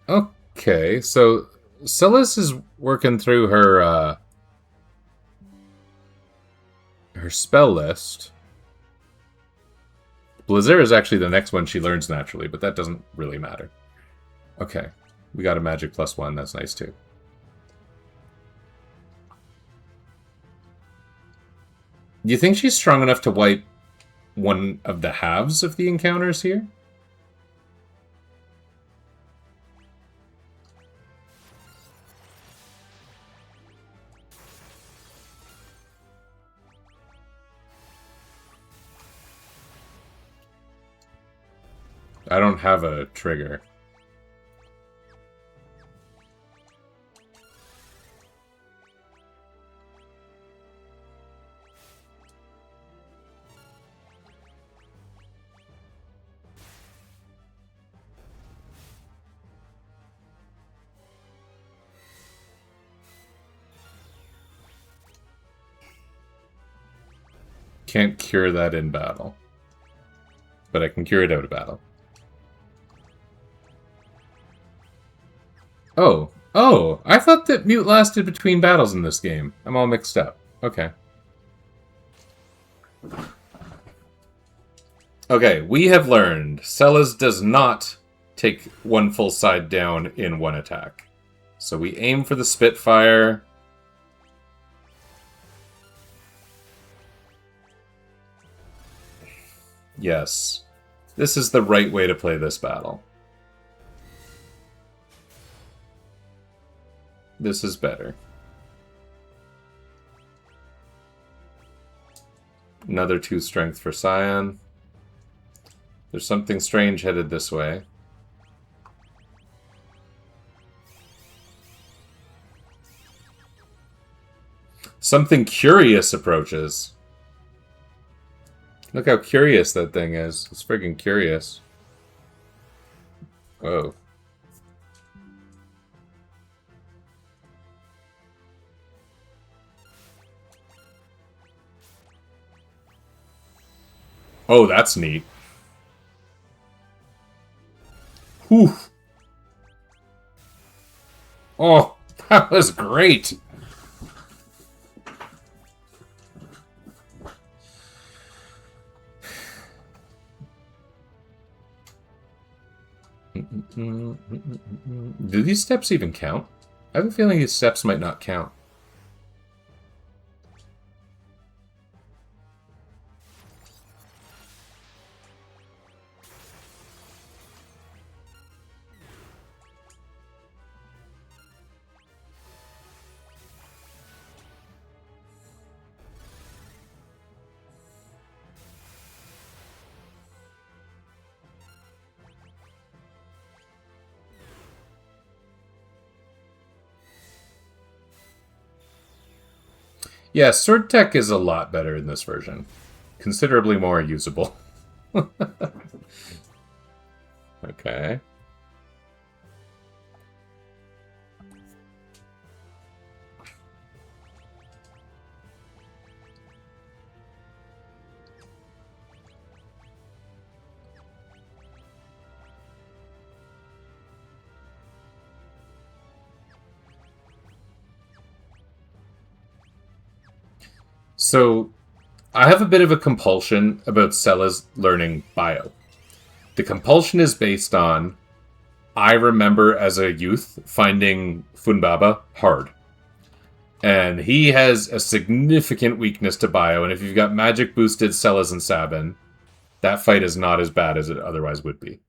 Okay, so Celes is working through her her spell list. Blizzard is actually the next one she learns naturally, but that doesn't really matter. Okay, we got a magic +1. That's nice too. Do you think she's strong enough to wipe one of the halves of the encounters here? I don't have a trigger. Can't cure that in battle. But I can cure it out of battle. Oh. Oh! I thought that mute lasted between battles in this game. I'm all mixed up. Okay. Okay, we have learned Celes does not take one full side down in one attack. So we aim for the Spitfire. Yes. This is the right way to play this battle. This is better. Another 2 strength for Scion. There's something strange headed this way. Something curious approaches. Look how curious that thing is. It's friggin' curious. Whoa. Oh, that's neat. Whew. Oh, that was great. Do these steps even count? I have a feeling these steps might not count. Yeah, Sword Tech is a lot better in this version. Considerably more usable. Okay. So, I have a bit of a compulsion about Celes learning bio. The compulsion is based on I remember as a youth finding Funbaba hard. And he has a significant weakness to bio, and if you've got magic boosted Celes and Sabin, that fight is not as bad as it otherwise would be.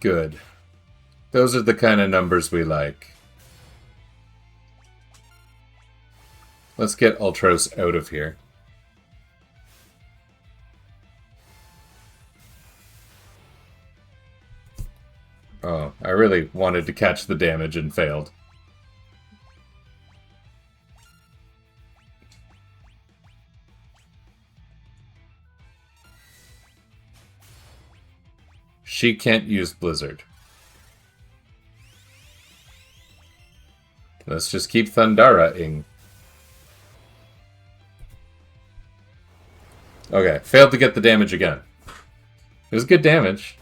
Good. Those are the kind of numbers we like. Let's get Ultros out of here. Oh, I really wanted to catch the damage and failed. She can't use Blizzard. Let's just keep Thundara-ing. Okay, failed to get the damage again. It was good damage.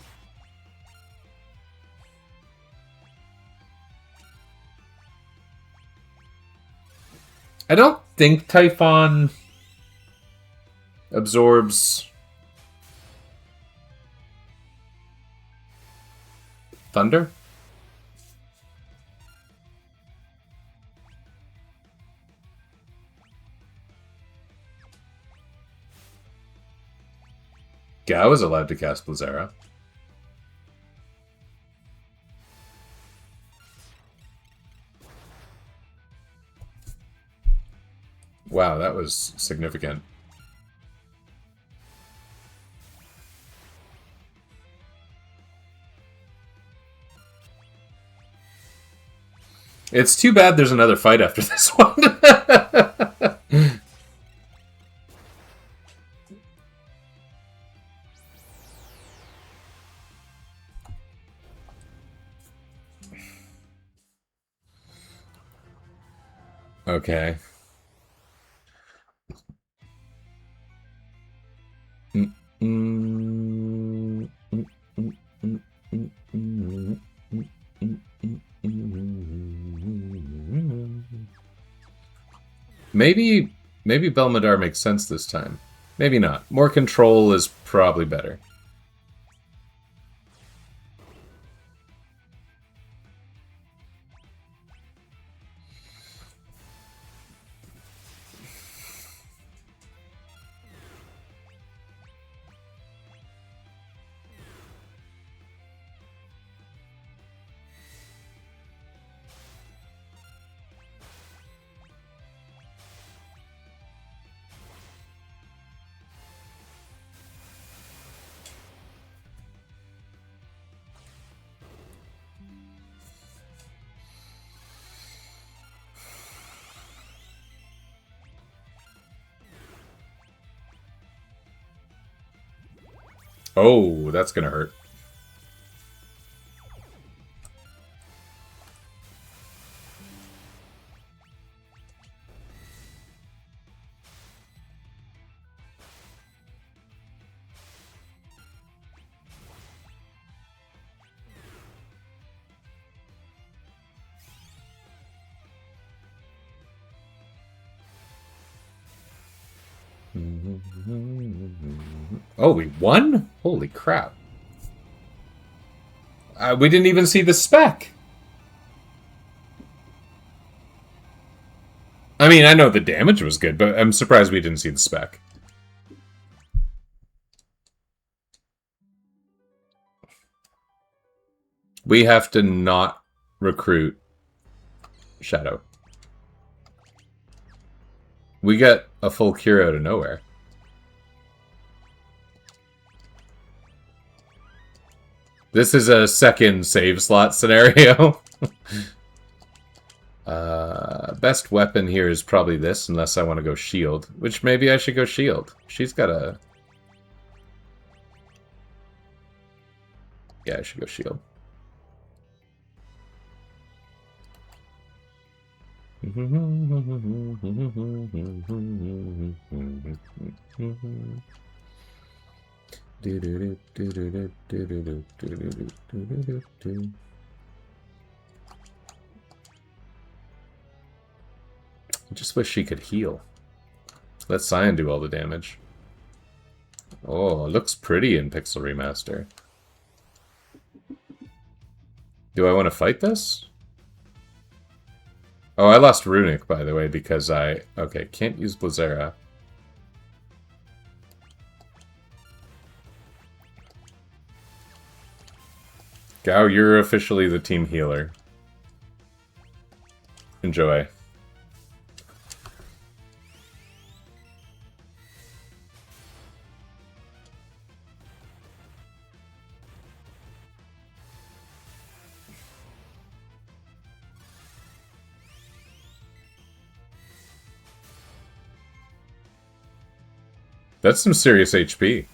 I don't think Typhon absorbs thunder. Gao is allowed to cast Blizzara. Wow, that was significant. It's too bad there's another fight after this one. Okay. Maybe Belmadar makes sense this time. Maybe not. More control is probably better. Oh, that's gonna hurt. Oh, we won? Holy crap. We didn't even see the spec. I mean, I know the damage was good, but I'm surprised we didn't see the spec. We have to not recruit Shadow. We got a full cure out of nowhere. This is a second save slot scenario. Best weapon here is probably this, unless I want to go shield. Which maybe I should go shield. She's got a... Yeah, I should go shield. I just wish she could heal. Let Cyan do all the damage. Oh, it looks pretty in Pixel Remaster. Do I want to fight this? Oh, I lost Runic, by the way, because I... Okay, can't use Blizzara. Gao, you're officially the team healer. Enjoy. That's some serious HP.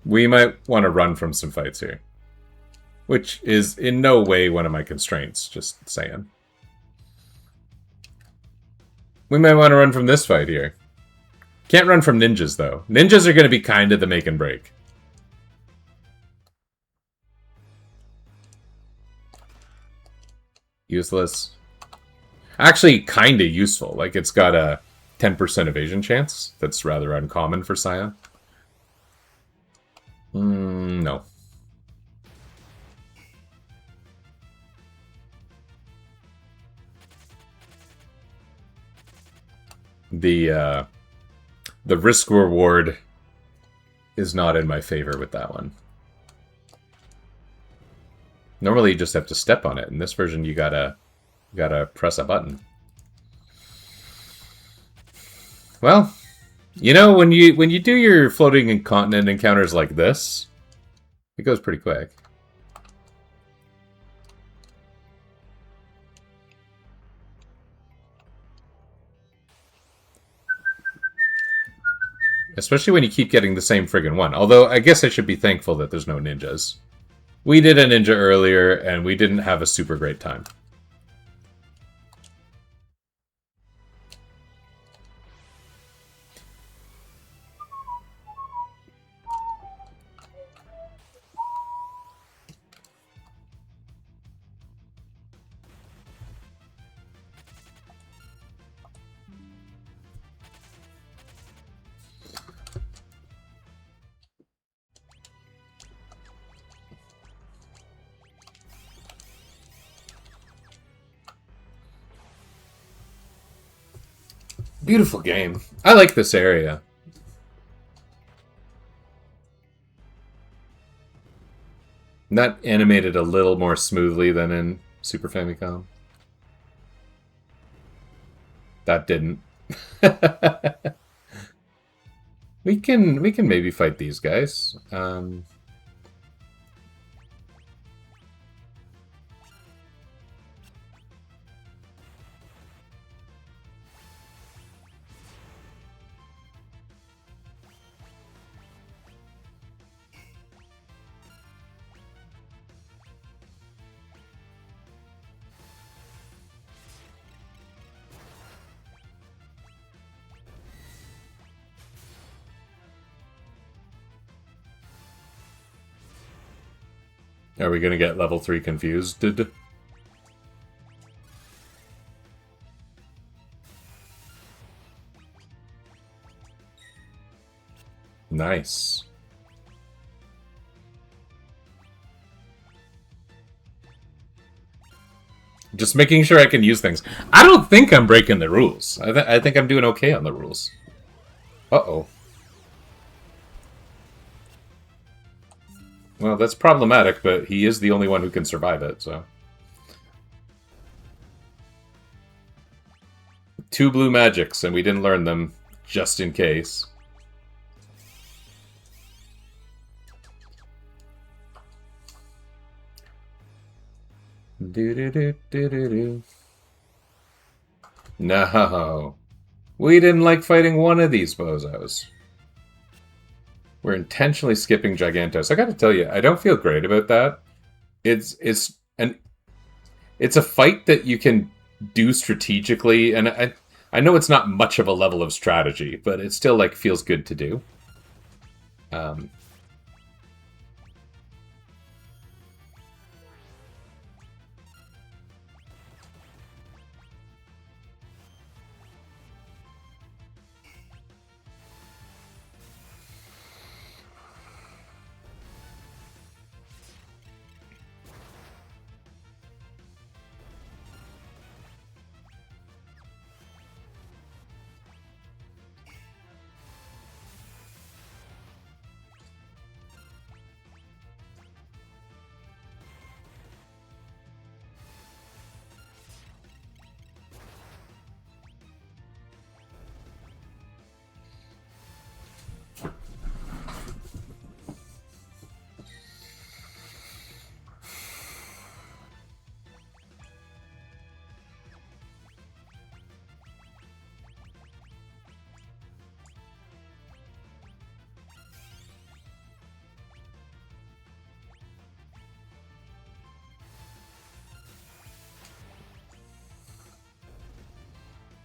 We might want to run from some fights here. Which is in no way one of my constraints, just saying. We might want to run from this fight here. Can't run from ninjas, though. Ninjas are going to be kind of the make and break. Useless. Actually, kind of useful. Like, it's got a 10% evasion chance. That's rather uncommon for Cyan. No. The risk reward is not in my favor with that one. Normally you just have to step on it. In this version you gotta press a button. Well, you know, when you do your floating in continent encounters like this, it goes pretty quick. Especially when you keep getting the same friggin' one. Although, I guess I should be thankful that there's no ninjas. We did a ninja earlier, and we didn't have a super great time. Beautiful game. I like this area. That animated a little more smoothly than in Super Famicom. That didn't. we can maybe fight these guys. Are we gonna get level 3 confused? Nice. Just making sure I can use things. I don't think I'm breaking the rules. I think I'm doing okay on the rules. Uh-oh. Well, that's problematic, but he is the only one who can survive it, so... 2 blue magics, and we didn't learn them, just in case. Do-do-do-do-do-do. No. We didn't like fighting one of these bozos. We're intentionally skipping Gigantos. I gotta tell you, I don't feel great about that. It's a fight that you can do strategically, and I know it's not much of a level of strategy, but it still like feels good to do.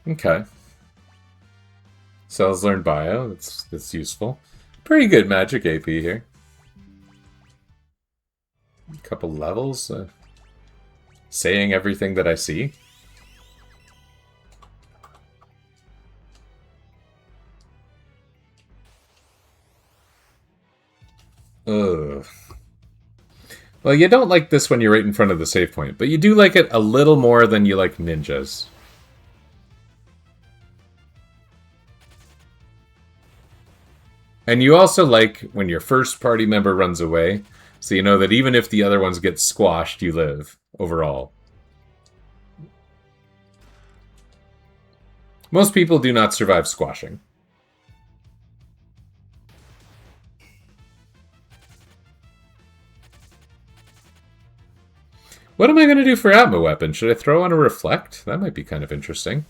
Okay. Cells learn bio. That's useful. Pretty good magic AP here. A couple levels. Saying everything that I see. Ugh. Well, you don't like this when you're right in front of the save point, but you do like it a little more than you like ninjas. And you also like when your first party member runs away, so you know that even if the other ones get squashed, you live, overall. Most people do not survive squashing. What am I going to do for Atma Weapon? Should I throw on a Reflect? That might be kind of interesting.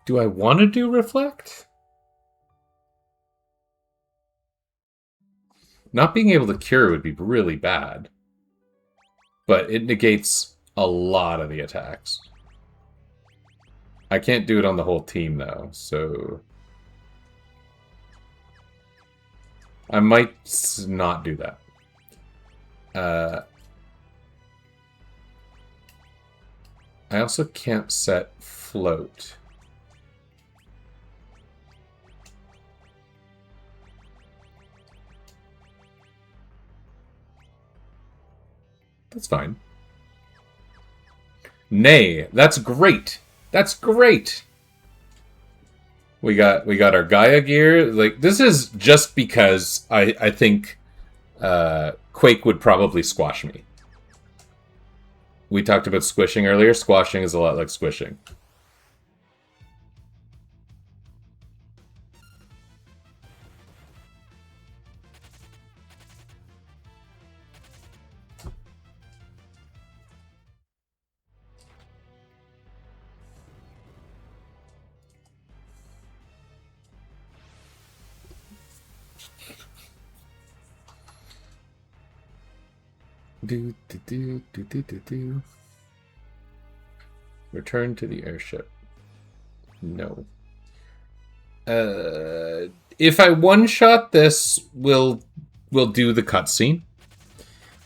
Do I want to do Reflect? Not being able to cure would be really bad. But it negates a lot of the attacks. I can't do it on the whole team, though, so... I might not do that. I also can't set Float. That's fine. Nay, that's great. That's great. We got our Gaia gear. Like, this is just because I think Quake would probably squash me. We talked about squishing earlier. Squashing is a lot like squishing. Do, do, do, do, do, do, do. Return to the airship. No. If I one-shot this, we'll do the cutscene.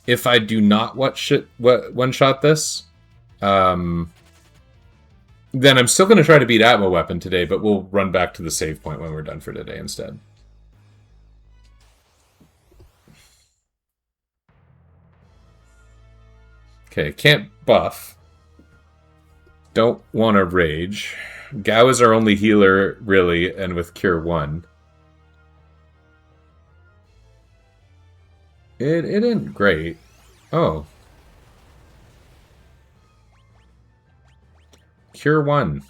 If I do not one-shot this, then I'm still going to try to beat Atmo Weapon today, but we'll run back to the save point when we're done for today instead. Okay, can't buff. Don't want to rage. Gao is our only healer, really, and with Cure 1. It isn't great. Oh. Cure 1.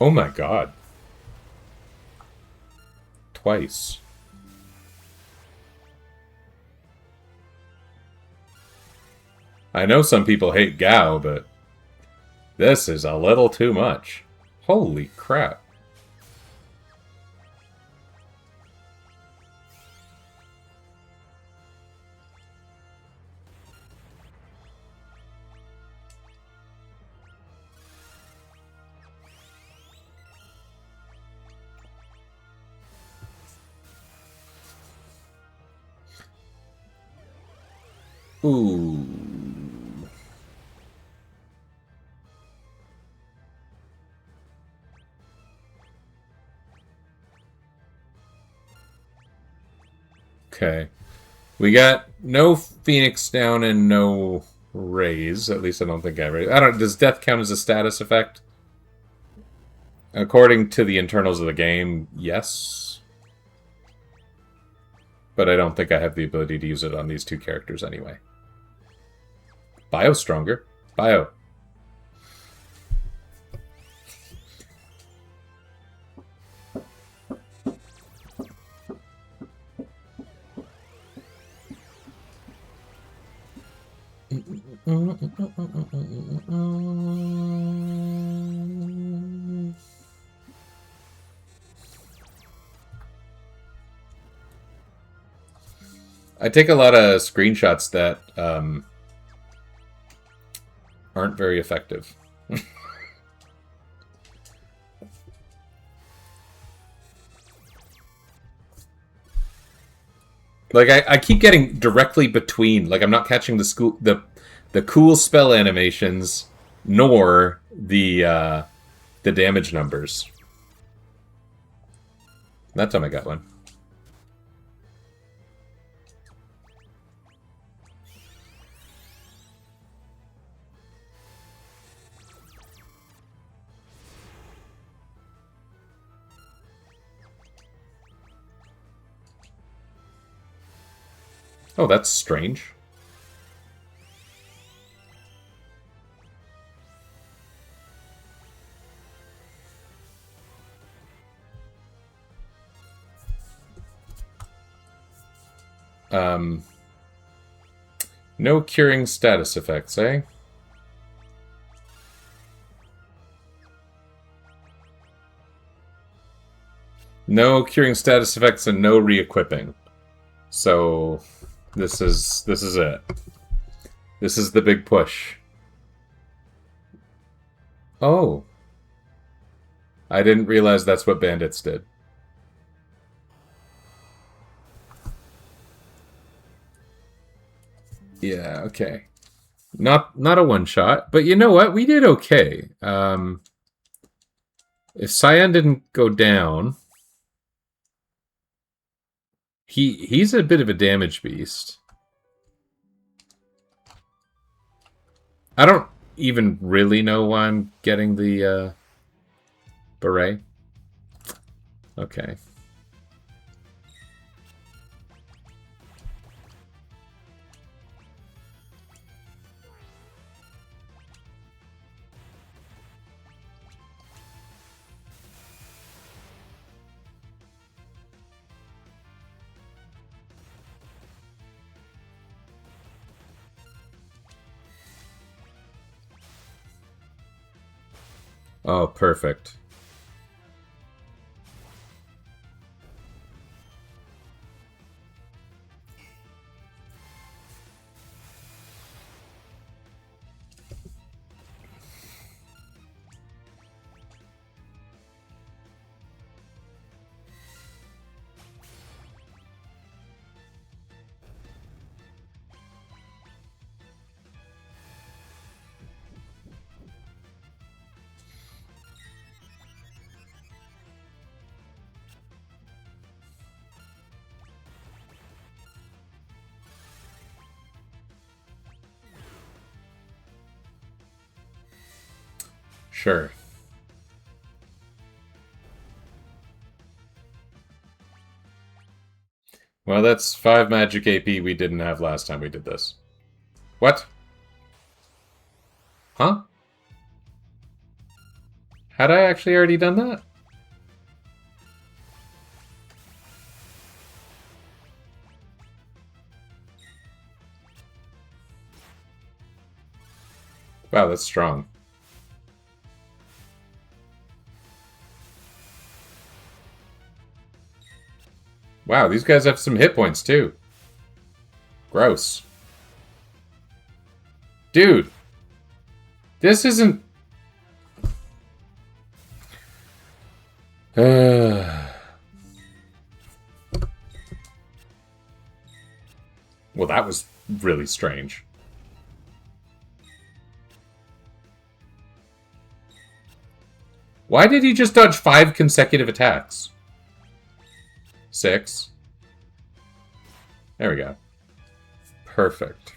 Oh my god. Twice. I know some people hate Gao, but this is a little too much. Holy crap. Ooh. Okay. We got no Phoenix down and no raise. At least I don't think I raise. I don't. Does death count as a status effect? According to the internals of the game, yes. But I don't think I have the ability to use it on these two characters anyway. Bio stronger. Bio. I take a lot of screenshots that aren't very effective. Like I keep getting directly between. Like I'm not catching the cool spell animations nor the damage numbers. That time I got one. Oh, that's strange. No curing status effects, eh? No curing status effects and no re-equipping. So this is it. This is the big push. Oh. I didn't realize that's what bandits did. Yeah, okay. Not a one-shot, but you know what? We did okay. If Cyan didn't go down, he's a bit of a damage beast. I don't even really know why I'm getting the beret. Okay. Oh, perfect. Sure. Well, that's 5 magic AP we didn't have last time we did this. What? Huh? Had I actually already done that? Wow, that's strong. Wow, these guys have some hit points too. Gross. Dude. This isn't... Well, that was really strange. Why did he just dodge 5 consecutive attacks? 6. There we go. Perfect.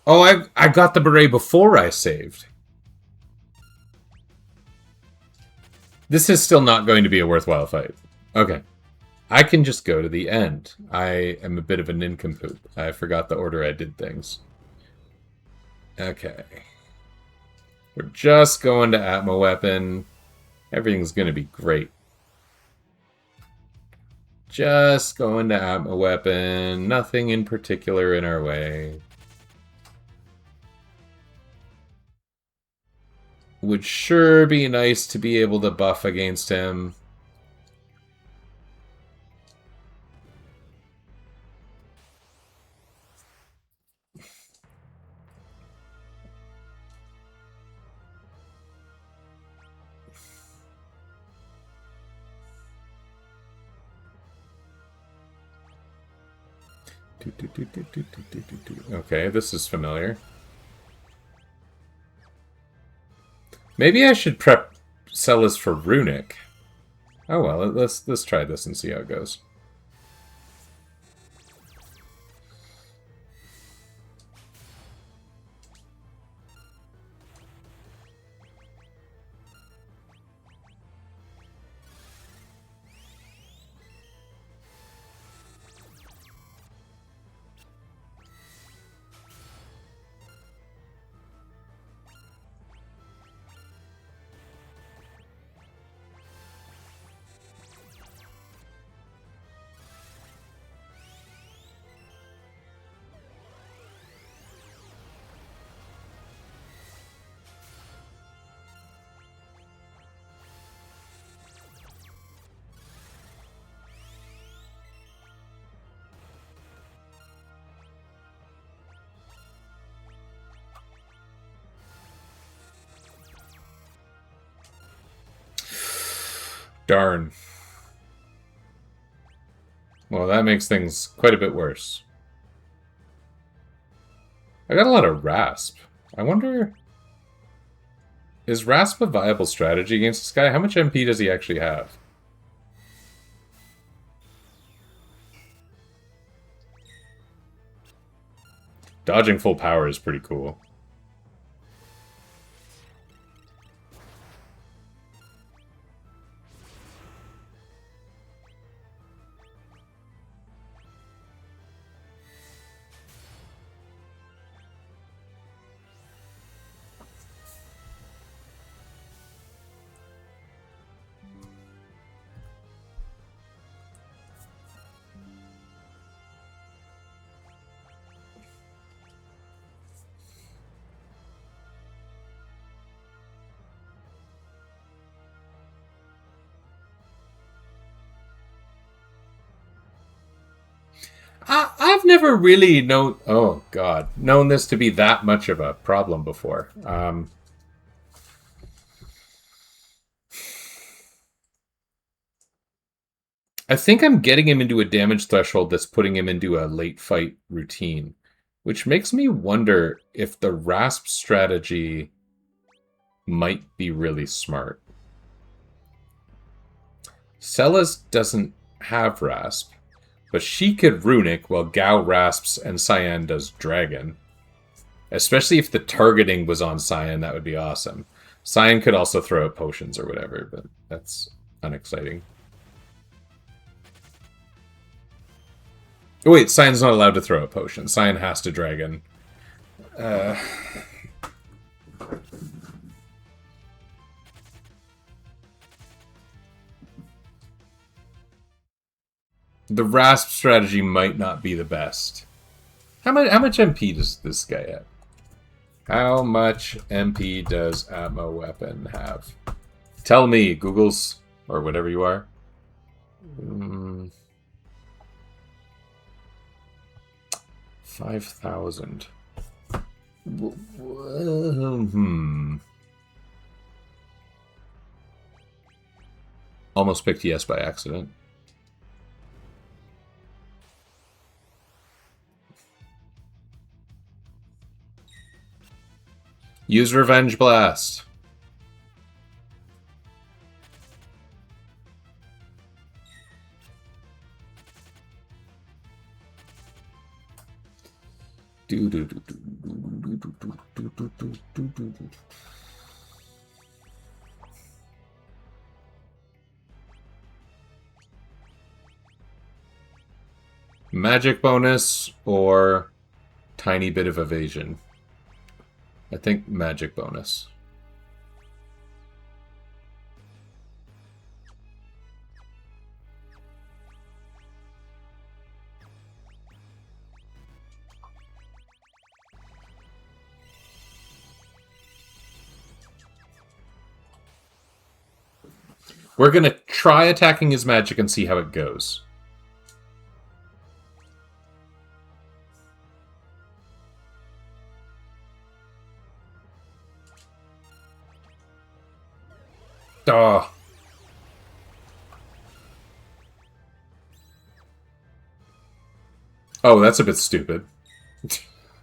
Oh, I got the beret before I saved. This is still not going to be a worthwhile fight. Okay. I can just go to the end. I am a bit of a nincompoop. I forgot the order I did things. Okay. We're just going to Atma Weapon. Everything's going to be great. Just going to Atma Weapon. Nothing in particular in our way. Would sure be nice to be able to buff against him. Okay, this is familiar. Maybe I should prep Celis for Runic. Oh well, let's try this and see how it goes. Darn. Well, that makes things quite a bit worse. I got a lot of Rasp. I wonder... Is Rasp a viable strategy against this guy? How much MP does he actually have? Dodging full power is pretty cool. I've never really known. Oh God, known this to be that much of a problem before. I think I'm getting him into a damage threshold that's putting him into a late fight routine, which makes me wonder if the Rasp strategy might be really smart. Celes doesn't have Rasp, but she could Runic while Gao Rasps and Cyan does Dragon. Especially if the targeting was on Cyan, that would be awesome. Cyan could also throw out potions or whatever, but that's unexciting. Oh, wait, Cyan's not allowed to throw a potion. Cyan has to Dragon. The Rasp strategy might not be the best. How much MP does this guy have? How much MP does Atmo Weapon have? Tell me, Googles, or whatever you are. 5,000. Almost picked yes by accident. Use Revenge Blast. Magic bonus or tiny bit of evasion? I think magic bonus. We're going to try attacking his magic and see how it goes. Oh. Oh, that's a bit stupid.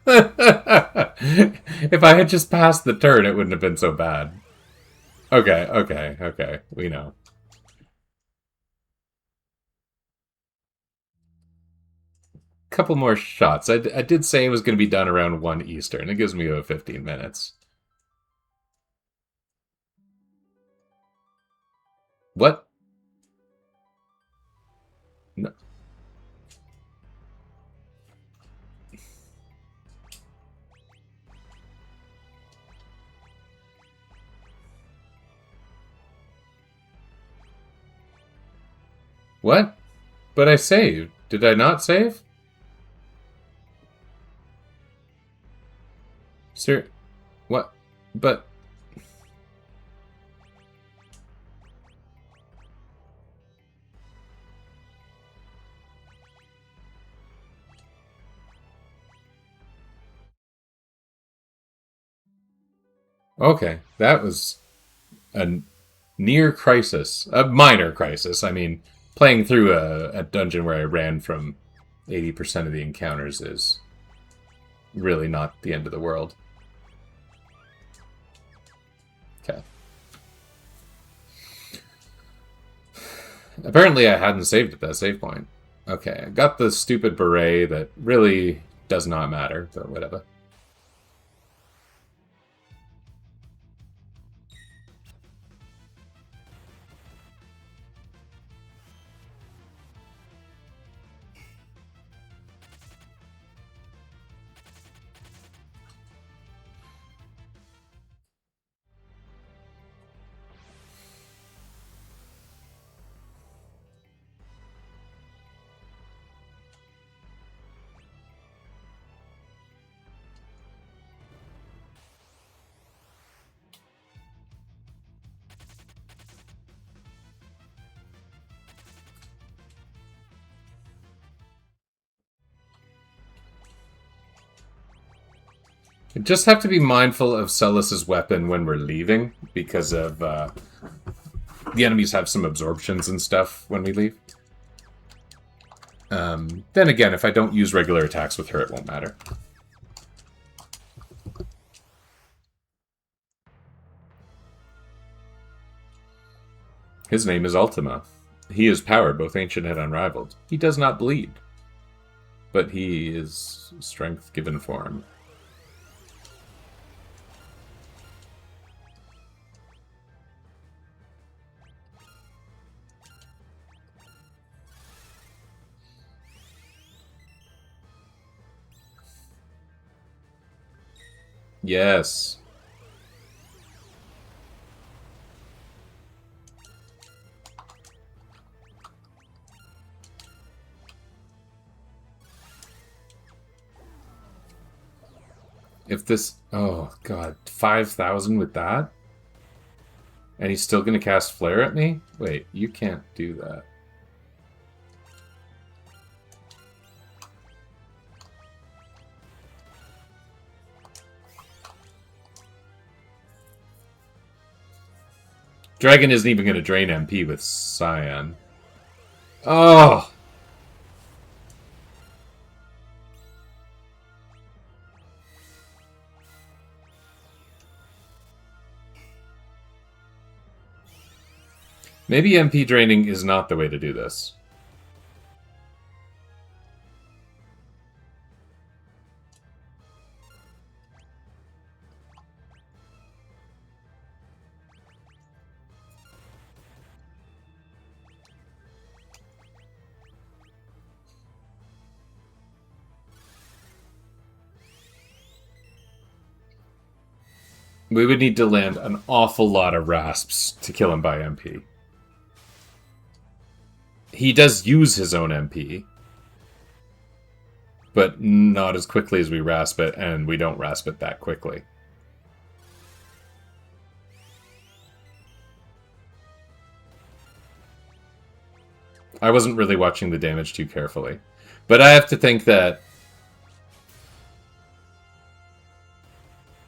If I had just passed the turn, it wouldn't have been so bad. Okay. We know. Couple more shots. I did say it was going to be done around 1 Eastern. It gives me about 15 minutes. What? No. What? But I saved. Did I not save? Sir, what? But... Okay, that was a near crisis. A minor crisis. I mean, playing through a dungeon where I ran from 80% of the encounters is really not the end of the world. Okay. Apparently I hadn't saved at that save point. Okay, I got the stupid beret that really does not matter, but whatever. We just have to be mindful of Celus's weapon when we're leaving, because of the enemies have some absorptions and stuff when we leave. Then again, if I don't use regular attacks with her, it won't matter. His name is Ultima. He is power, both ancient and unrivaled. He does not bleed, but he is strength given form. Yes. If this... Oh, God. 5,000 with that? And he's still going to cast Flare at me? Wait, you can't do that. Dragon isn't even going to drain MP with Cyan. Oh! Maybe MP draining is not the way to do this. We would need to land an awful lot of rasps to kill him by MP. He does use his own MP, but not as quickly as we rasp it, and we don't rasp it that quickly. I wasn't really watching the damage too carefully. But I have to think that...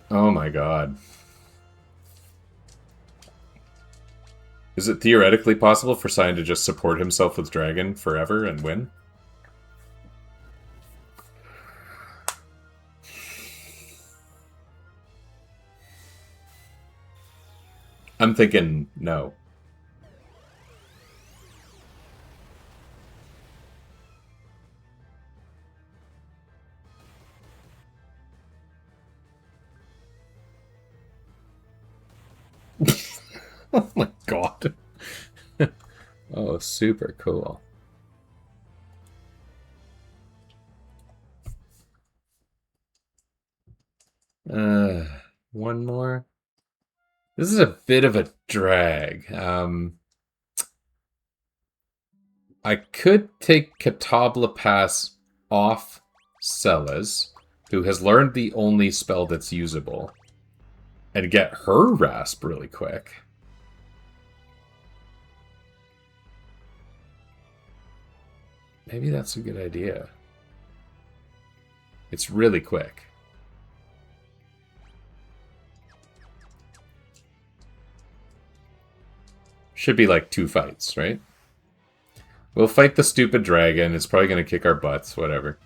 Oh my god. Is it theoretically possible for Cyan to just support himself with Dragon forever and win? I'm thinking no. Oh my god. Oh, super cool. One more. This is a bit of a drag. I could take Katabla Pass off Celes, who has learned the only spell that's usable, and get her Rasp really quick. Maybe that's a good idea. It's really quick. Should be like 2 fights, right? We'll fight the stupid dragon. It's probably going to kick our butts, whatever.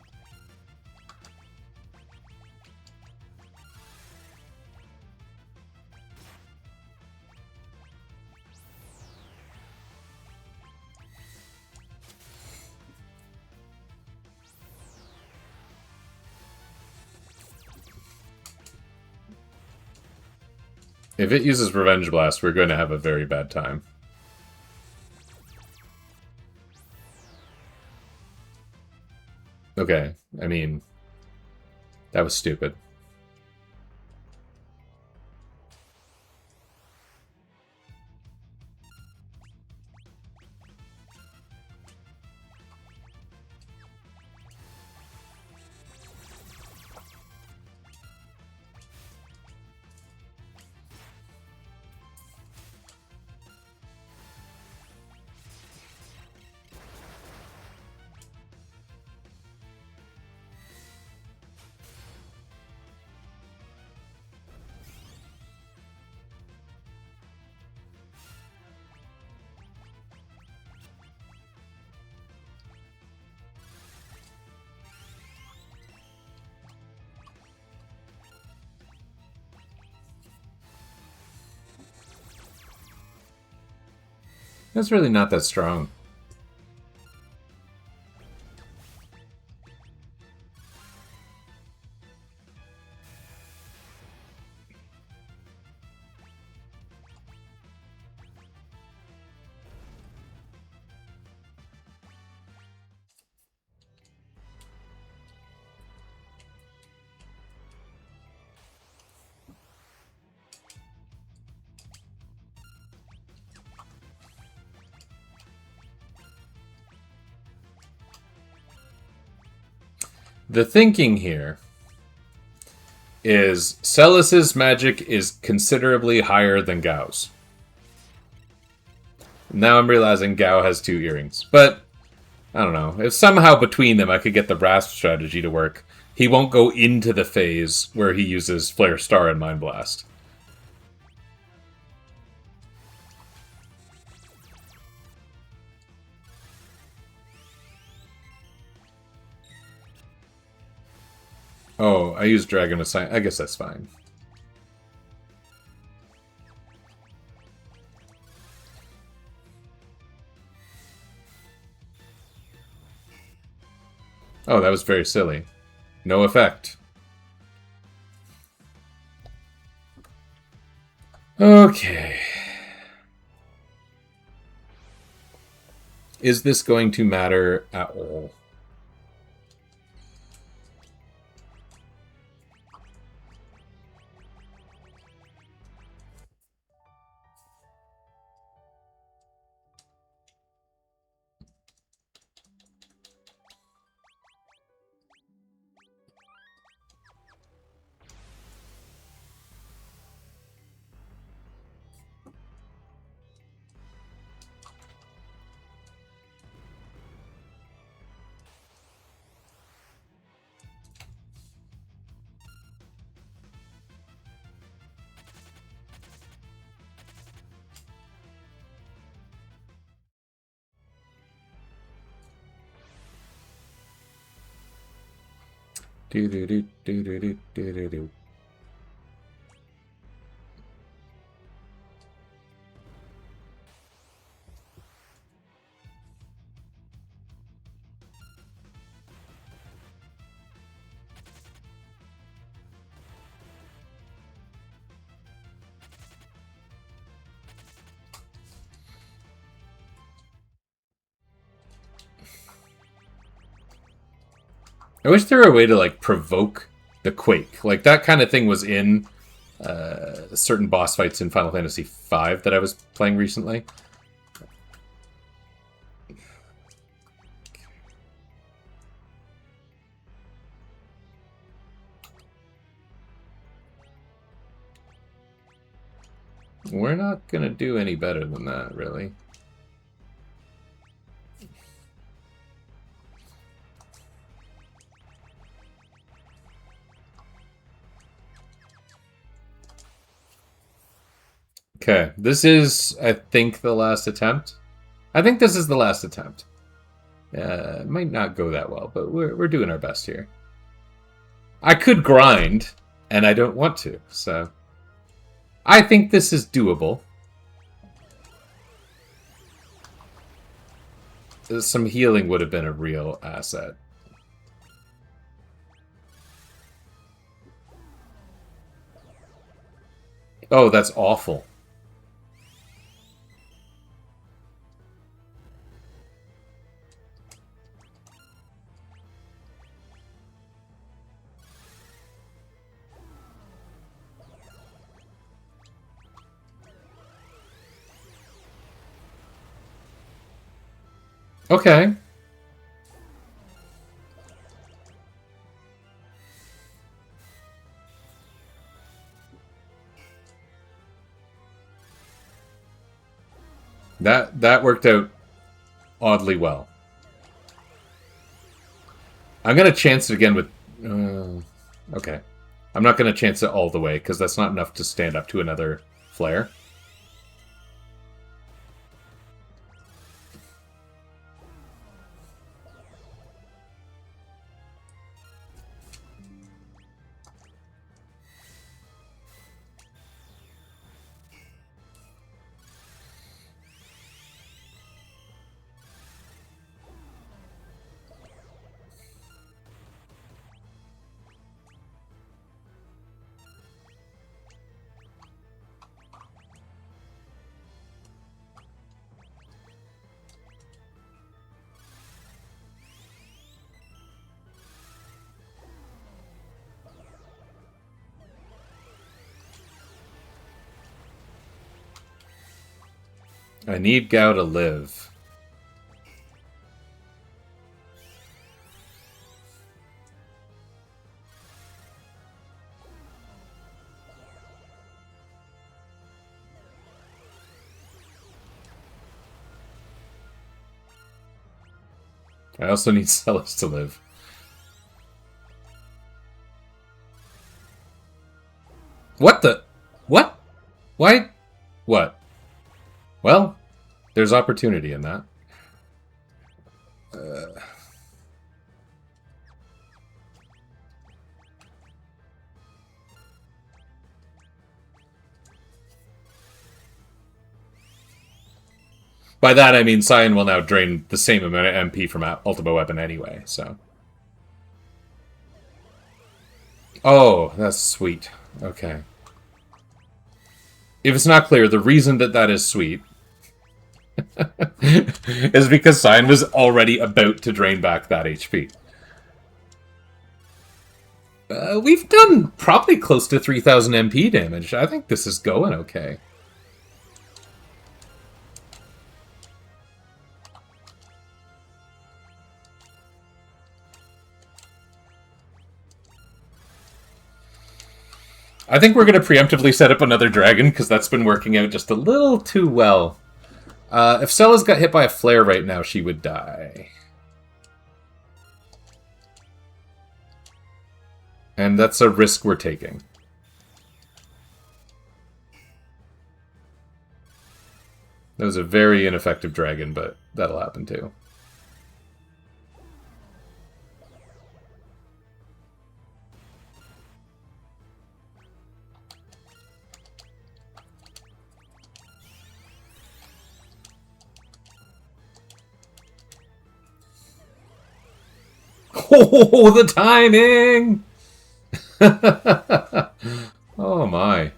If it uses Revenge Blast, we're going to have a very bad time. Okay, I mean, that was stupid. That's really not that strong. The thinking here is Celis's magic is considerably higher than Gao's. Now I'm realizing Gao has 2 earrings. But, I don't know. If somehow between them I could get the Rasp strategy to work, he won't go into the phase where he uses Flare Star and Mind Blast. Oh, I used Dragon Assign. I guess that's fine. Oh, that was very silly. No effect. Okay. Is this going to matter at all? Do do do do do do do do. I wish there were a way to, like, provoke the Quake. Like, that kind of thing was in certain boss fights in Final Fantasy V that I was playing recently. We're not going to do any better than that, really. Okay, this is, I think, the last attempt. I think this is the last attempt. It might not go that well, but we're doing our best here. I could grind, and I don't want to, so... I think this is doable. Some healing would have been a real asset. Oh, that's awful. Okay. That worked out oddly well. I'm going to chance it again with... okay. I'm not going to chance it all the way, because that's not enough to stand up to another flare. I need Gao to live. I also need Celes to live. What the? What? Why? What? Well, there's opportunity in that. By that I mean Cyan will now drain the same amount of MP from Ultima Weapon anyway, so... Oh, that's sweet. Okay. If it's not clear, the reason that that is sweet is because Cyan was already about to drain back that HP. We've done probably close to 3,000 MP damage. I think this is going okay. I think we're going to preemptively set up another dragon, because that's been working out just a little too well. If Celes got hit by a flare right now, she would die. And that's a risk we're taking. That was a very ineffective dragon, but that'll happen too. Oh, the timing! Oh my.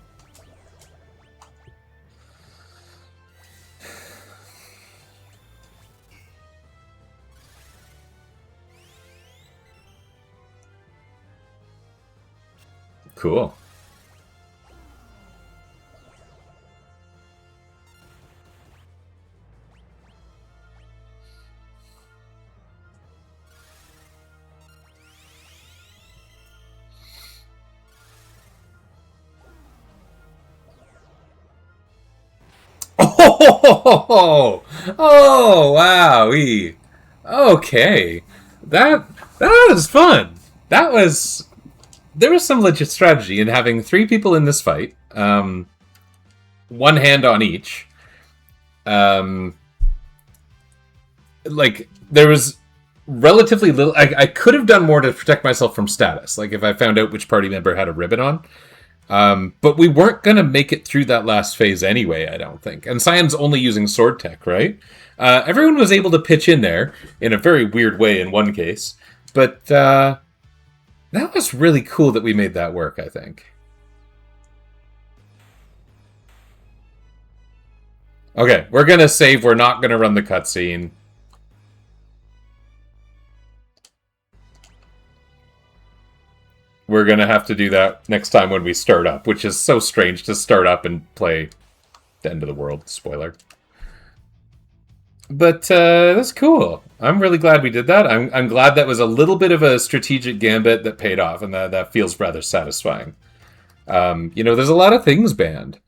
Cool. Oh, wow. Okay. That was fun. There was some legit strategy in having 3 people in this fight. One hand on each. Like, there was relatively little... I could have done more to protect myself from status. Like, if I found out which party member had a ribbon on. But we weren't going to make it through that last phase anyway, I don't think. And Cyan's only using sword tech, right? Everyone was able to pitch in there, in a very weird way in one case. But that was really cool that we made that work, I think. Okay, we're going to save. We're not going to run the cutscene. We're going to have to do that next time when we start up, which is so strange to start up and play the end of the world. Spoiler. But that's cool. I'm really glad we did that. I'm glad that was a little bit of a strategic gambit that paid off, and that feels rather satisfying. You know, there's a lot of things banned.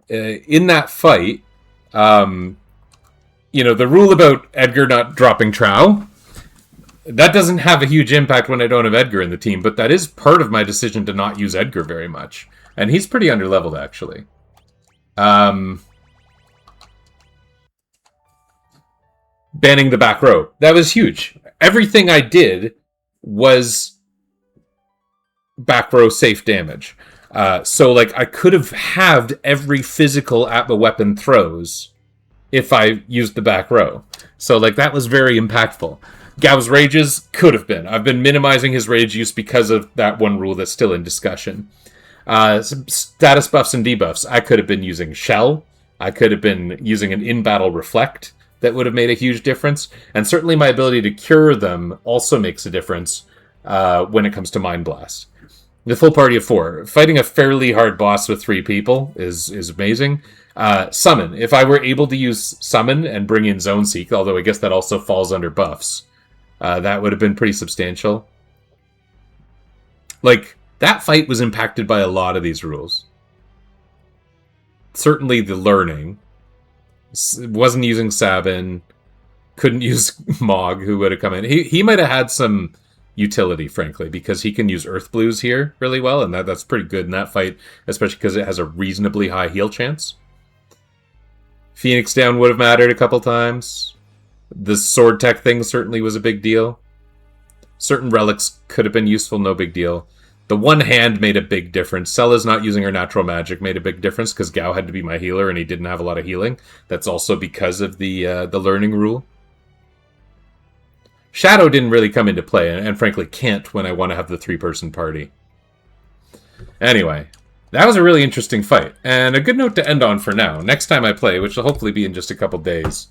In that fight, you know, the rule about Edgar not dropping Trow, that doesn't have a huge impact when I don't have Edgar in the team, but that is part of my decision to not use Edgar very much. And he's pretty underleveled, actually. Banning the back row. That was huge. Everything I did was back row safe damage. So, like, I could have halved every physical at the weapon throws if I used the back row. So, like, that was very impactful. Gao's rages could have been. I've been minimizing his rage use because of that one rule that's still in discussion. Some status buffs and debuffs. I could have been using Shell. I could have been using an in-battle Reflect. That would have made a huge difference. And certainly my ability to cure them also makes a difference when it comes to Mind Blast. The full party of 4. Fighting a fairly hard boss with 3 people is amazing. Summon. If I were able to use Summon and bring in Zone Seek, although I guess that also falls under buffs, that would have been pretty substantial. Like, that fight was impacted by a lot of these rules. Certainly the learning. Wasn't using Sabin. Couldn't use Mog, who would have come in. He might have had some utility, frankly, because he can use Earth Blues here really well, and that's pretty good in that fight, especially because it has a reasonably high heal chance. Phoenix down would have mattered a couple times. The sword tech thing certainly was a big deal. Certain relics could have been useful, no big deal. The one hand made a big difference. Sella's not using her natural magic made a big difference because Gao had to be my healer and he didn't have a lot of healing. That's also because of the learning rule. Shadow didn't really come into play, and frankly can't when I want to have the 3-person party. Anyway, that was a really interesting fight, and a good note to end on for now. Next time I play, which will hopefully be in just a couple days,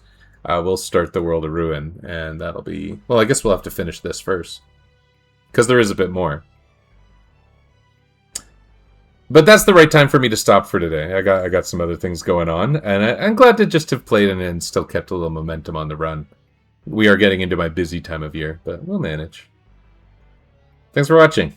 we'll start the World of Ruin, and that'll be... Well, I guess we'll have to finish this first, because there is a bit more. But that's the right time for me to stop for today. I got some other things going on, and I'm glad to just have played and still kept a little momentum on the run. We are getting into my busy time of year, but we'll manage. Thanks for watching.